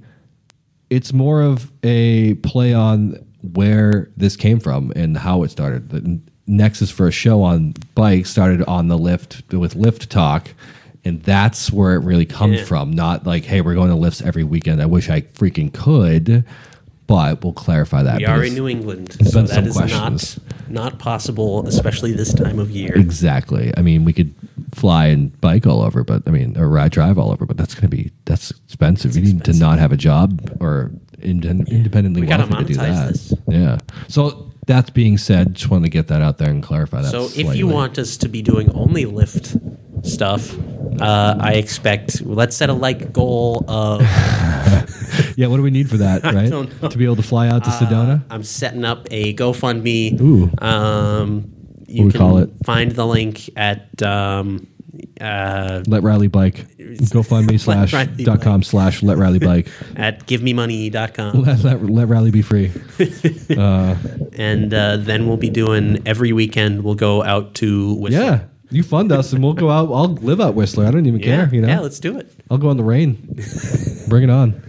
it's more of a play on where this came from and how it started. The Nexus for a show on bikes started on the lift with Lift Talk, and that's where it really comes from. Not like, hey, we're going to lifts every weekend. I wish I freaking could, but we'll clarify that. We are in New England, so that is not possible, especially this time of year. Exactly. I mean, we could fly and bike all over, but or ride drive all over, but that's expensive. You need to not have a job or independently wealthy to do that. This. Yeah. So that being said, just wanted to get that out there and clarify that. So if you want us to be doing only lift stuff, I expect, let's set a like goal of. Yeah, what do we need for that, right? don't know. To be able to fly out to Sedona? I'm setting up a GoFundMe. Ooh. You we can call it? find the link at Let Riley Bike. GoFundMe.com/Let Riley Bike. at givememoney.com. Let Riley be free. And then we'll be doing every weekend. We'll go out to Whistler. Yeah. You fund us and we'll go out. I'll live out Whistler. I don't even care. You know? Yeah, let's do it. I'll go in the rain. Bring it on.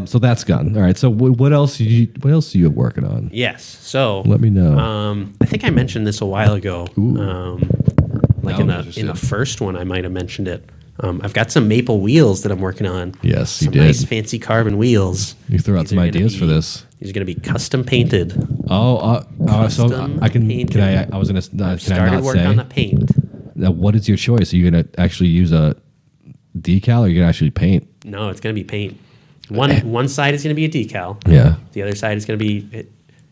So that's gone. All right. So what else? What else are you working on? Yes. So Let me know. I think I mentioned this a while ago. Like Now I'm in the first one, I might have mentioned it. I've got some maple wheels that I'm working on. Yes, you some did. nice fancy carbon wheels. You threw out These some are ideas gonna for be- this. These are going to be custom painted. So I can. painted. Can I was gonna. Can I Started not work say? on the paint. Now, what is your choice? Are you gonna actually use a decal, or are you gonna actually paint? No, it's going to be paint. One side is going to be a decal. Yeah. The other side is going to be.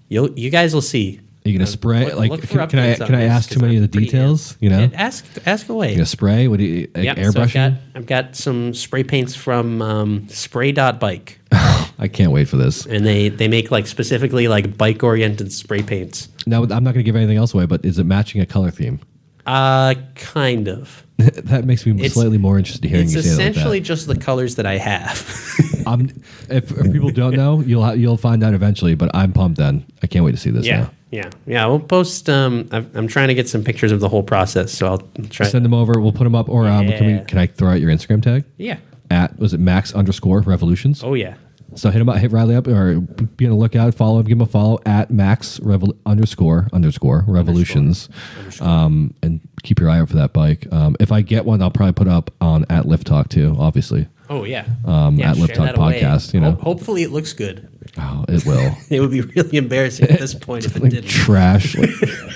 You guys will see. Are you gonna spray? Look for Can I updates on can I this, ask too 'cause many I'm of the pretty details? You know, Yeah, ask away. you gonna spray? What do you Yep, so airbrushing? I've got some spray paints from Spray.bike. I can't wait for this. And they make like specifically like bike oriented spray paints. Now, I'm not going to give anything else away, but is it matching a color theme? Kind of. That makes me slightly more interested in hearing It's you say it like essentially that. just the colors that I have. If people don't know, you'll find out eventually. But I'm pumped. Then I can't wait to see this. Now. Yeah. We'll post. I'm trying to get some pictures of the whole process, so I'll try. Send them over. We'll put them up. Or Yeah. can I throw out your Instagram tag? Yeah. Was it Max_Revolutions? Oh yeah. So hit Riley up, or be on the lookout. Follow him, give him a follow at Max_Revolutions, and keep your eye out for that bike. If I get one, I'll probably put up on at Lift Talk too. Obviously, Oh yeah. at Lift share Talk that away. Podcast. You know, Hopefully it looks good. oh, it will. It would be really embarrassing at this point if it Like didn't. trash,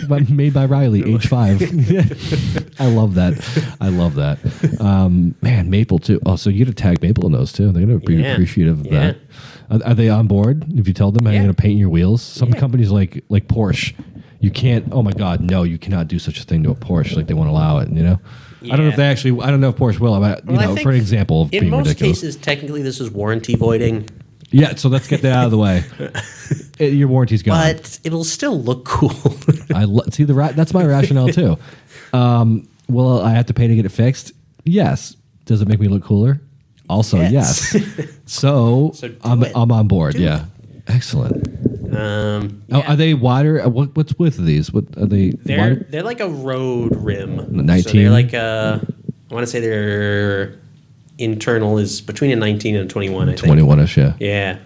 but made by Riley, age 5. I love that. Man, Maple too. Oh, so you got to tag Maple in those too. They're gonna be appreciative of that. Are they on board? If you tell them how you're gonna paint your wheels, some companies like Porsche, you can't. Oh my God, no, you cannot do such a thing to a Porsche. Like they won't allow it. You know. I don't know if they actually. I don't know if Porsche will. But I think for an example of in being most ridiculous. cases, technically, this is warranty voiding, Yeah. So let's get that out of the way. Your warranty's gone. but it'll still look cool. See that's my rationale too. Will I have to pay to get it fixed? Yes. Does it make me look cooler? Also, yes. So do I'm it. on board. Do Yeah. Excellent. yeah. Are they wider? What's width of these? What are they? wider? They're like a road rim. 19? So they're like I want to say their internal is between a 19 and a 21. I think. 21ish. Yeah. Yeah.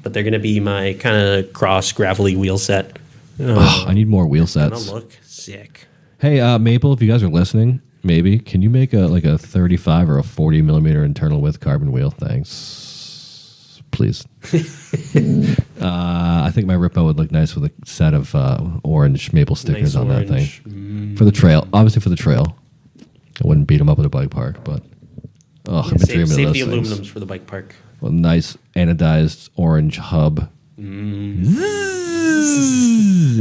But they're gonna be my kind of cross gravelly wheel set. I need more wheel Gonna sets. look sick. Hey, Maple, if you guys are listening, maybe can you make a 35 or a 40 millimeter internal width carbon wheel? Thanks, please. I think my Rippo would look nice with a set of orange maple stickers Nice on that orange. thing for the trail. Obviously for the trail, I wouldn't beat them up at a bike park, but I've been dreaming Save of the those things. aluminums for the bike park. A nice anodized orange hub.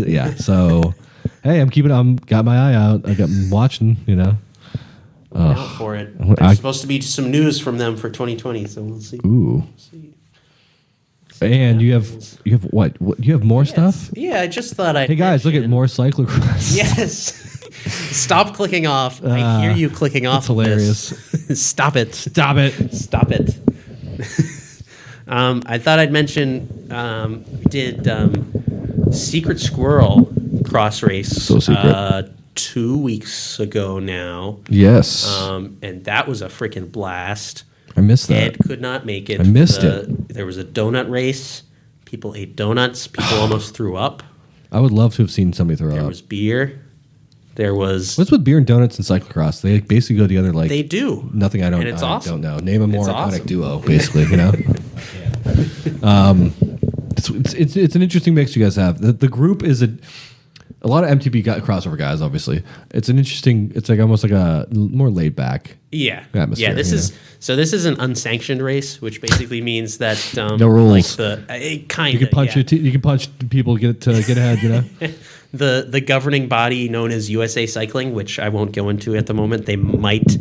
Yeah. So, hey, I'm got my eye out. I'm watching. You know. Out for it. I- There's supposed to be some news from them for 2020, so we'll see. Ooh. And you have what? You have more stuff? Yeah, I just thought I'd. Hey guys, look at mention- more cyclocross. Yes. Stop clicking off. I hear you clicking off. that's hilarious. Of this. Stop it. Stop it. Stop it. I thought I'd mention we did Secret Squirrel cross race. So secret. 2 weeks ago now. Yes. And that was a freaking blast. I missed that. Ed could not make it. I missed it. There was a donut race. People ate donuts. People almost threw up. I would love to have seen somebody throw There up. was beer. There was. What's with beer and donuts and cyclocross? They basically go together like They do. nothing. I don't And it's awesome. know. Name a more It's iconic awesome. duo, basically. You know. It's an interesting mix you guys have. The group is a lot of MTB crossover guys. Obviously, it's an interesting. It's like almost like a more laid back. Yeah. Atmosphere, Yeah. This you is so. This is an unsanctioned race, which basically means that No rules. Like it kind You of can punch you can punch people get ahead. You know. the governing body known as USA Cycling, which I won't go into at the moment, they might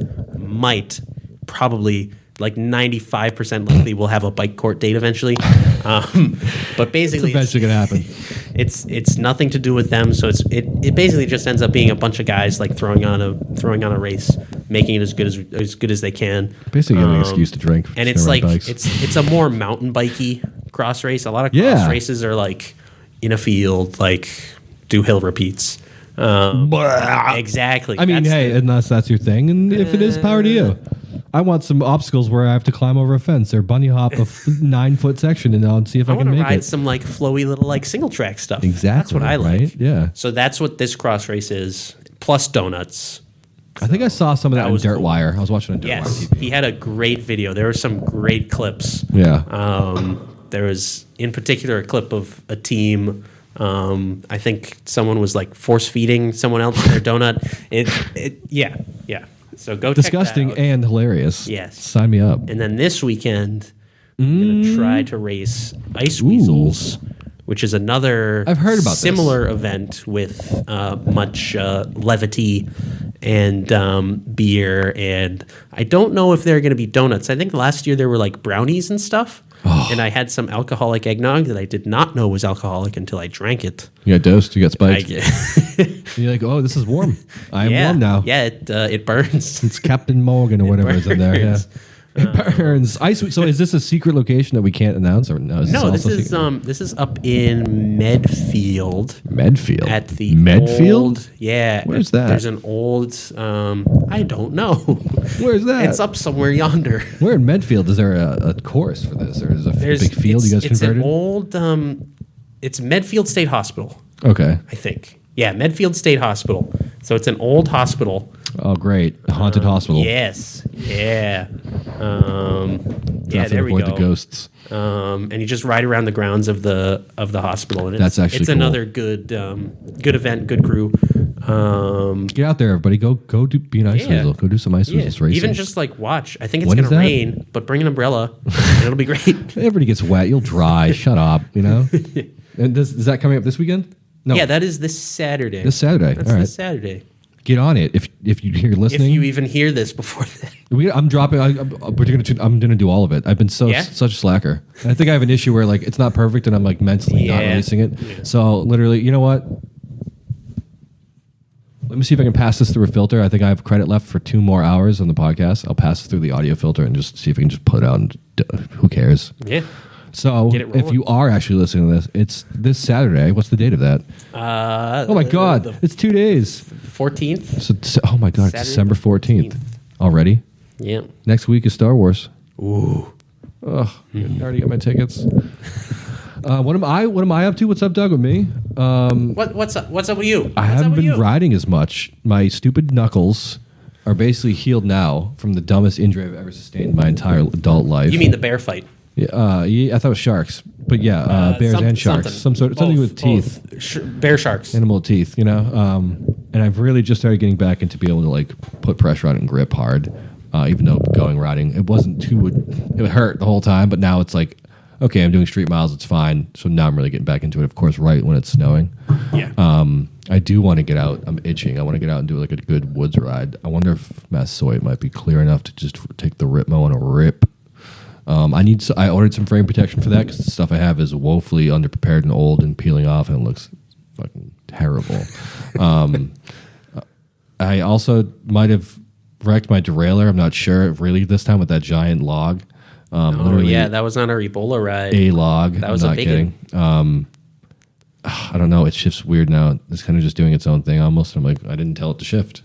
probably like 95% likely will have a bike court date eventually. But basically, It's eventually gonna happen. It's nothing to do with them. So it basically just ends up being a bunch of guys like throwing on a race, making it as good as they can. Basically, getting an excuse to drink. And it's like it's a more mountain bikey cross race. A lot of cross races are like in a field, like do hill repeats. Exactly. I mean, hey, unless that's your thing, and if it is, power to you. I want some obstacles where I have to climb over a fence or bunny hop a 9-foot section, and I'll see if I can make it. I want to ride some like flowy little like single track stuff. Exactly. That's what I like. Right? Yeah. So that's what this cross race is, plus donuts. I think I saw some of that on Dirt Wire. I was watching on Dirt Wire TV. He had a great video. There were some great clips. Yeah. There was, in particular, a clip of a team. I think someone was like force feeding someone else their donut. Yeah. So go disgusting check that out. and hilarious. Yes. Sign me up. And then this weekend, I'm going to try to race ice weasels, which is another I've heard about similar event with much levity and beer. And I don't know if there are going to be donuts. I think last year there were like brownies and stuff. Oh. And I had some alcoholic eggnog that I did not know was alcoholic until I drank it. You got dosed. You got spiked. You're like, oh, this is warm. I am warm now. Yeah, it burns. It's Captain Morgan or whatever is in there. Yeah. It burns. So is this a secret location that we can't announce? Or no, this is up in Medfield. Medfield? At the Medfield? Old, yeah. Where's that? There's an old, I don't know. Where's that? It's up somewhere yonder. Where in Medfield? Is there a course for this? Or is it a big field you guys converted? It's an old, it's Medfield State Hospital. Okay. I think. Yeah, Medfield State Hospital. So it's an old hospital. Oh, great. A haunted hospital. Yes. Yeah. There we go. The ghosts. And you just ride around the grounds of the hospital. And that's actually cool. Another good event, good crew. Get out there, everybody. Go be an ice weasel. Go do some ice weasels racing. Even just like watch. I think it's going to rain, but bring an umbrella and it'll be great. Everybody gets wet. You'll dry. Shut up, you know? And is that coming up this weekend? No. Yeah, that is this Saturday. This Saturday. That's all right. This Saturday. Get on it if you're listening. If you even hear this before then. I'm dropping. I'm gonna do all of it. I've been such a slacker. I think I have an issue where like it's not perfect and I'm like mentally not releasing it. Yeah. So literally, you know what? Let me see if I can pass this through a filter. I think I have credit left for 2 more hours on the podcast. I'll pass it through the audio filter and just see if I can just put it out. And who cares? Yeah. So if you are actually listening to this, it's this Saturday. What's the date of that? Oh my God, it's 2 days. 14th. So, oh my God, it's December 14th already. Yeah. Next week is Star Wars. Ooh. Oh, I already got my tickets. What am I up to? What's up, Doug? With me? What's up with you? I haven't been riding as much. My stupid knuckles are basically healed now from the dumbest injury I've ever sustained in my entire adult life. You mean the bear fight? Yeah, I thought it was sharks, but yeah, bears and sharks. Something with teeth. Bear sharks. Animal teeth, you know. And I've really just started getting back into being able to like put pressure on it and grip hard. Even though going riding, it wasn't too. It hurt the whole time, but now it's like, okay, I'm doing street miles, it's fine. So now I'm really getting back into it. Of course, right when it's snowing. Yeah. I do want to get out. I'm itching. I want to get out and do like a good woods ride. I wonder if Massasoit might be clear enough to just take the Ripmo on a rip. I ordered some frame protection for that because the stuff I have is woefully underprepared and old and peeling off and it looks fucking terrible. I also might have wrecked my derailleur. I'm not sure really this time with that giant log. That was on our Ebola ride. A log. That was a big one. I don't know. It shifts weird now. It's kind of just doing its own thing almost. I'm like, I didn't tell it to shift.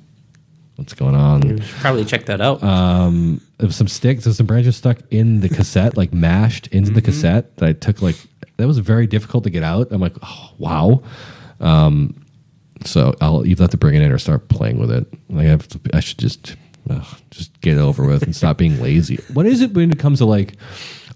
What's going on? You should probably check that out. There's some sticks, there's some branches stuck in the cassette, like mashed into the cassette that I took that was very difficult to get out. I'm like, oh, wow. So I'll either have to bring it in or start playing with it. I should just get it over with and stop being lazy. What is it when it comes to like,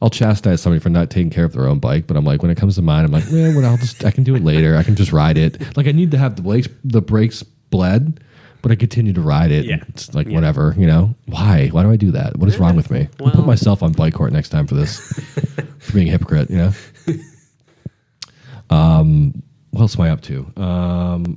I'll chastise somebody for not taking care of their own bike, but I'm like, when it comes to mine, I'm like, I can do it later. I can just ride it. Like I need to have the brakes bled. But I continue to ride it. Yeah. It's like, whatever, you know? Why? Why do I do that? What is wrong with me? I'll put myself on bike court next time for this. For being a hypocrite, you know? what else am I up to?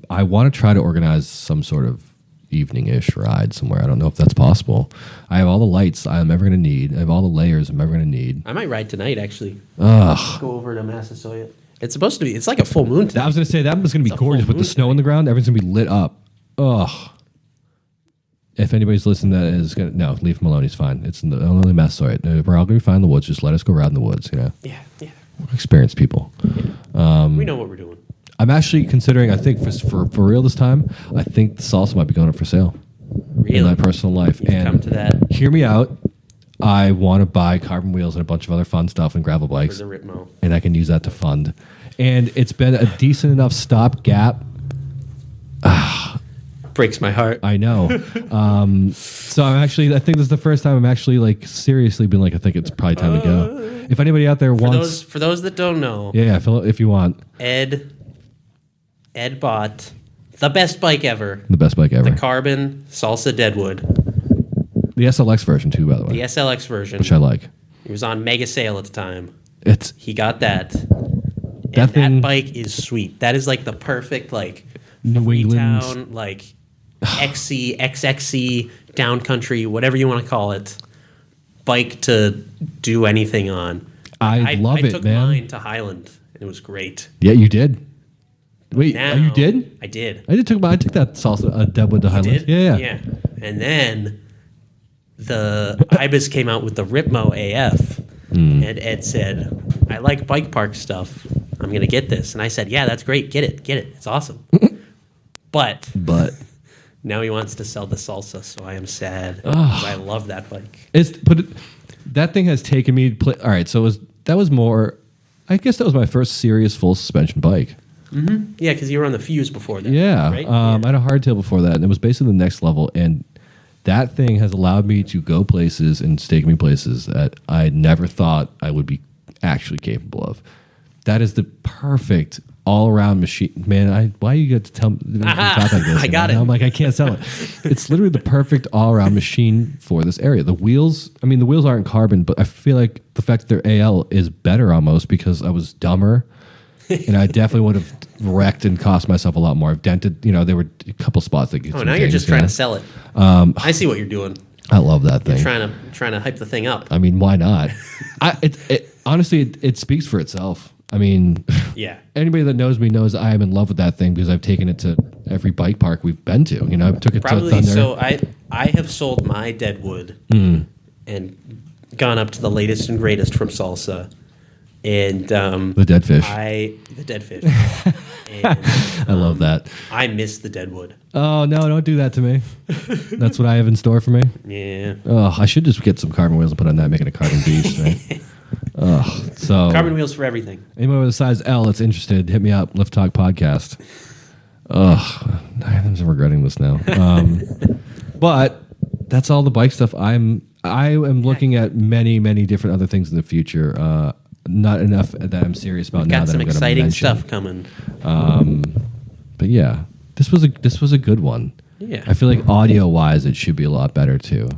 I want to try to organize some sort of evening-ish ride somewhere. I don't know if that's possible. I have all the lights I'm ever going to need. I have all the layers I'm ever going to need. I might ride tonight, actually. Ugh. Go over to Massasoit. It's supposed to be. It's like a full moon. I was going to say that was going to be gorgeous with the snow on the ground. Everything's going to be lit up. Ugh. If anybody's listening that is going to... No, leave him alone. He's fine. It's only Massasoit. We're all going to be fine in the woods. Just let us go ride in the woods, Yeah. We're experienced people. We know what we're doing. I'm actually considering, I think for real this time, I think the salsa might be going up for sale. Really? In my personal life. You've come to that. Hear me out. I want to buy carbon wheels and a bunch of other fun stuff and gravel bikes. For the Ritmo. And I can use that to fund. And it's been a decent enough stopgap. Breaks my heart. I know. So I think this is the first time I'm actually like seriously been like, I think it's probably time to go. If anybody out there wants... For those that don't know. Yeah, if you want. Ed bought the best bike ever. The best bike ever. The Carbon Salsa Deadwood. The SLX version too, by the way. The SLX version. Which I like. It was on mega sale at the time. He got that. That bike is sweet. That is like the perfect like New Freetown, like XC, XXC, downcountry, whatever you want to call it, bike to do anything on. I love it, man. I took mine to Highland, and it was great. Yeah, you did. Wait, Now, you did? I did. I took that salsa Deadwood to Highland. Did? Yeah. And then the Ibis came out with the Ritmo AF, and Ed said, "I like bike park stuff. I'm gonna get this." And I said, "Yeah, that's great. Get it. It's awesome." But now he wants to sell the salsa, so I am sad. I love that bike. That thing has taken me. All right, so that was more. I guess that was my first serious full suspension bike. Mm-hmm. Yeah, because you were on the Fuse before that. Yeah, right? I had a hardtail before that, and it was basically the next level. And that thing has allowed me to go places and stake me places that I never thought I would be actually capable of. That is the perfect all-around machine. Man, why you get to tell me? I got it. I'm like, I can't sell it. It's literally the perfect all-around machine for this area. The wheels aren't carbon, but I feel like the fact that they're AL is better almost because I was dumber. And I definitely would have wrecked and cost myself a lot more. I've dented, there were a couple spots that get. Oh, now you're just trying to sell it. I see what you're doing. I love that thing. You're trying to hype the thing up. I mean, why not? Honestly, it speaks for itself. I mean, yeah. Anybody that knows me knows I am in love with that thing because I've taken it to every bike park we've been to. I took it to Thunder. So I have sold my Deadwood and gone up to the latest and greatest from Salsa. And the dead fish. The dead fish. And, I love that. I miss the Deadwood. Oh no! Don't do that to me. That's what I have in store for me. Yeah. Oh, I should just get some carbon wheels and put on that, make it a carbon beast, right? So carbon wheels for everything. Anyone with a size L that's interested, hit me up. Lift Talk Podcast. I'm regretting this now. But that's all the bike stuff. I am looking at many, many different other things in the future. Not enough that I'm serious about. Now Got that some I'm gonna exciting mention. stuff coming. But yeah, this was a good one. Yeah, I feel like audio wise, it should be a lot better too.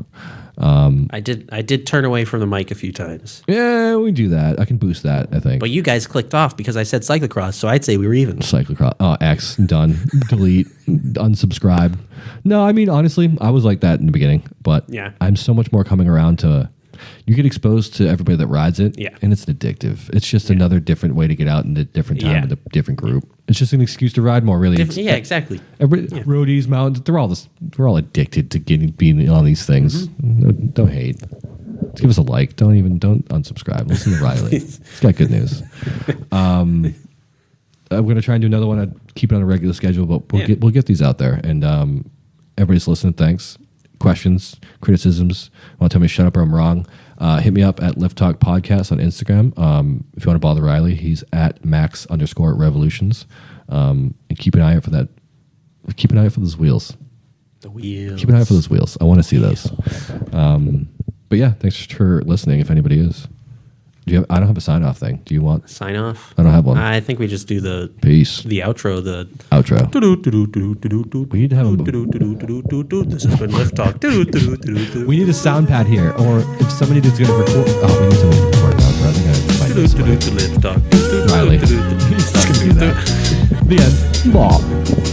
I did turn away from the mic a few times. Yeah, we do that. I can boost that, I think. But you guys clicked off because I said cyclocross, so I'd say we were even. Cyclocross. Oh, X, done. Delete, unsubscribe. No, I mean, honestly, I was like that in the beginning, but yeah. I'm so much more coming around to... You get exposed to everybody that rides it, and it's addictive. It's just another different way to get out in a different time with a different group. It's just an excuse to ride more, really. Exactly. Roadies, mountains, they're all addicted to being on these things. No, don't hate. Just give us a like. Don't unsubscribe. Listen to Riley. He's got good news. I'm going to try and do another one. I'd keep it on a regular schedule, but we'll get these out there. And everybody's listening. Thanks. Questions, criticisms, want to tell me shut up or I'm wrong, hit me up at Lift Talk Podcast on Instagram. If you want to bother Riley, he's at Max_Revolutions. And keep an eye out for that. Keep an eye out for those wheels. The wheels. Keep an eye out for those wheels. I want to see those. But yeah, thanks for listening. If anybody is. I don't have a sign off thing. Do you want sign off? I don't have one. I think we just do the peace. The outro. The outro. We need to have This has been Lift Talk. We need a sound pad here, or if somebody that's going to record. Oh, we need somebody to record an outro. I think I might know somebody. Lift Talk. Riley. He's not going to do that. The end. Blah.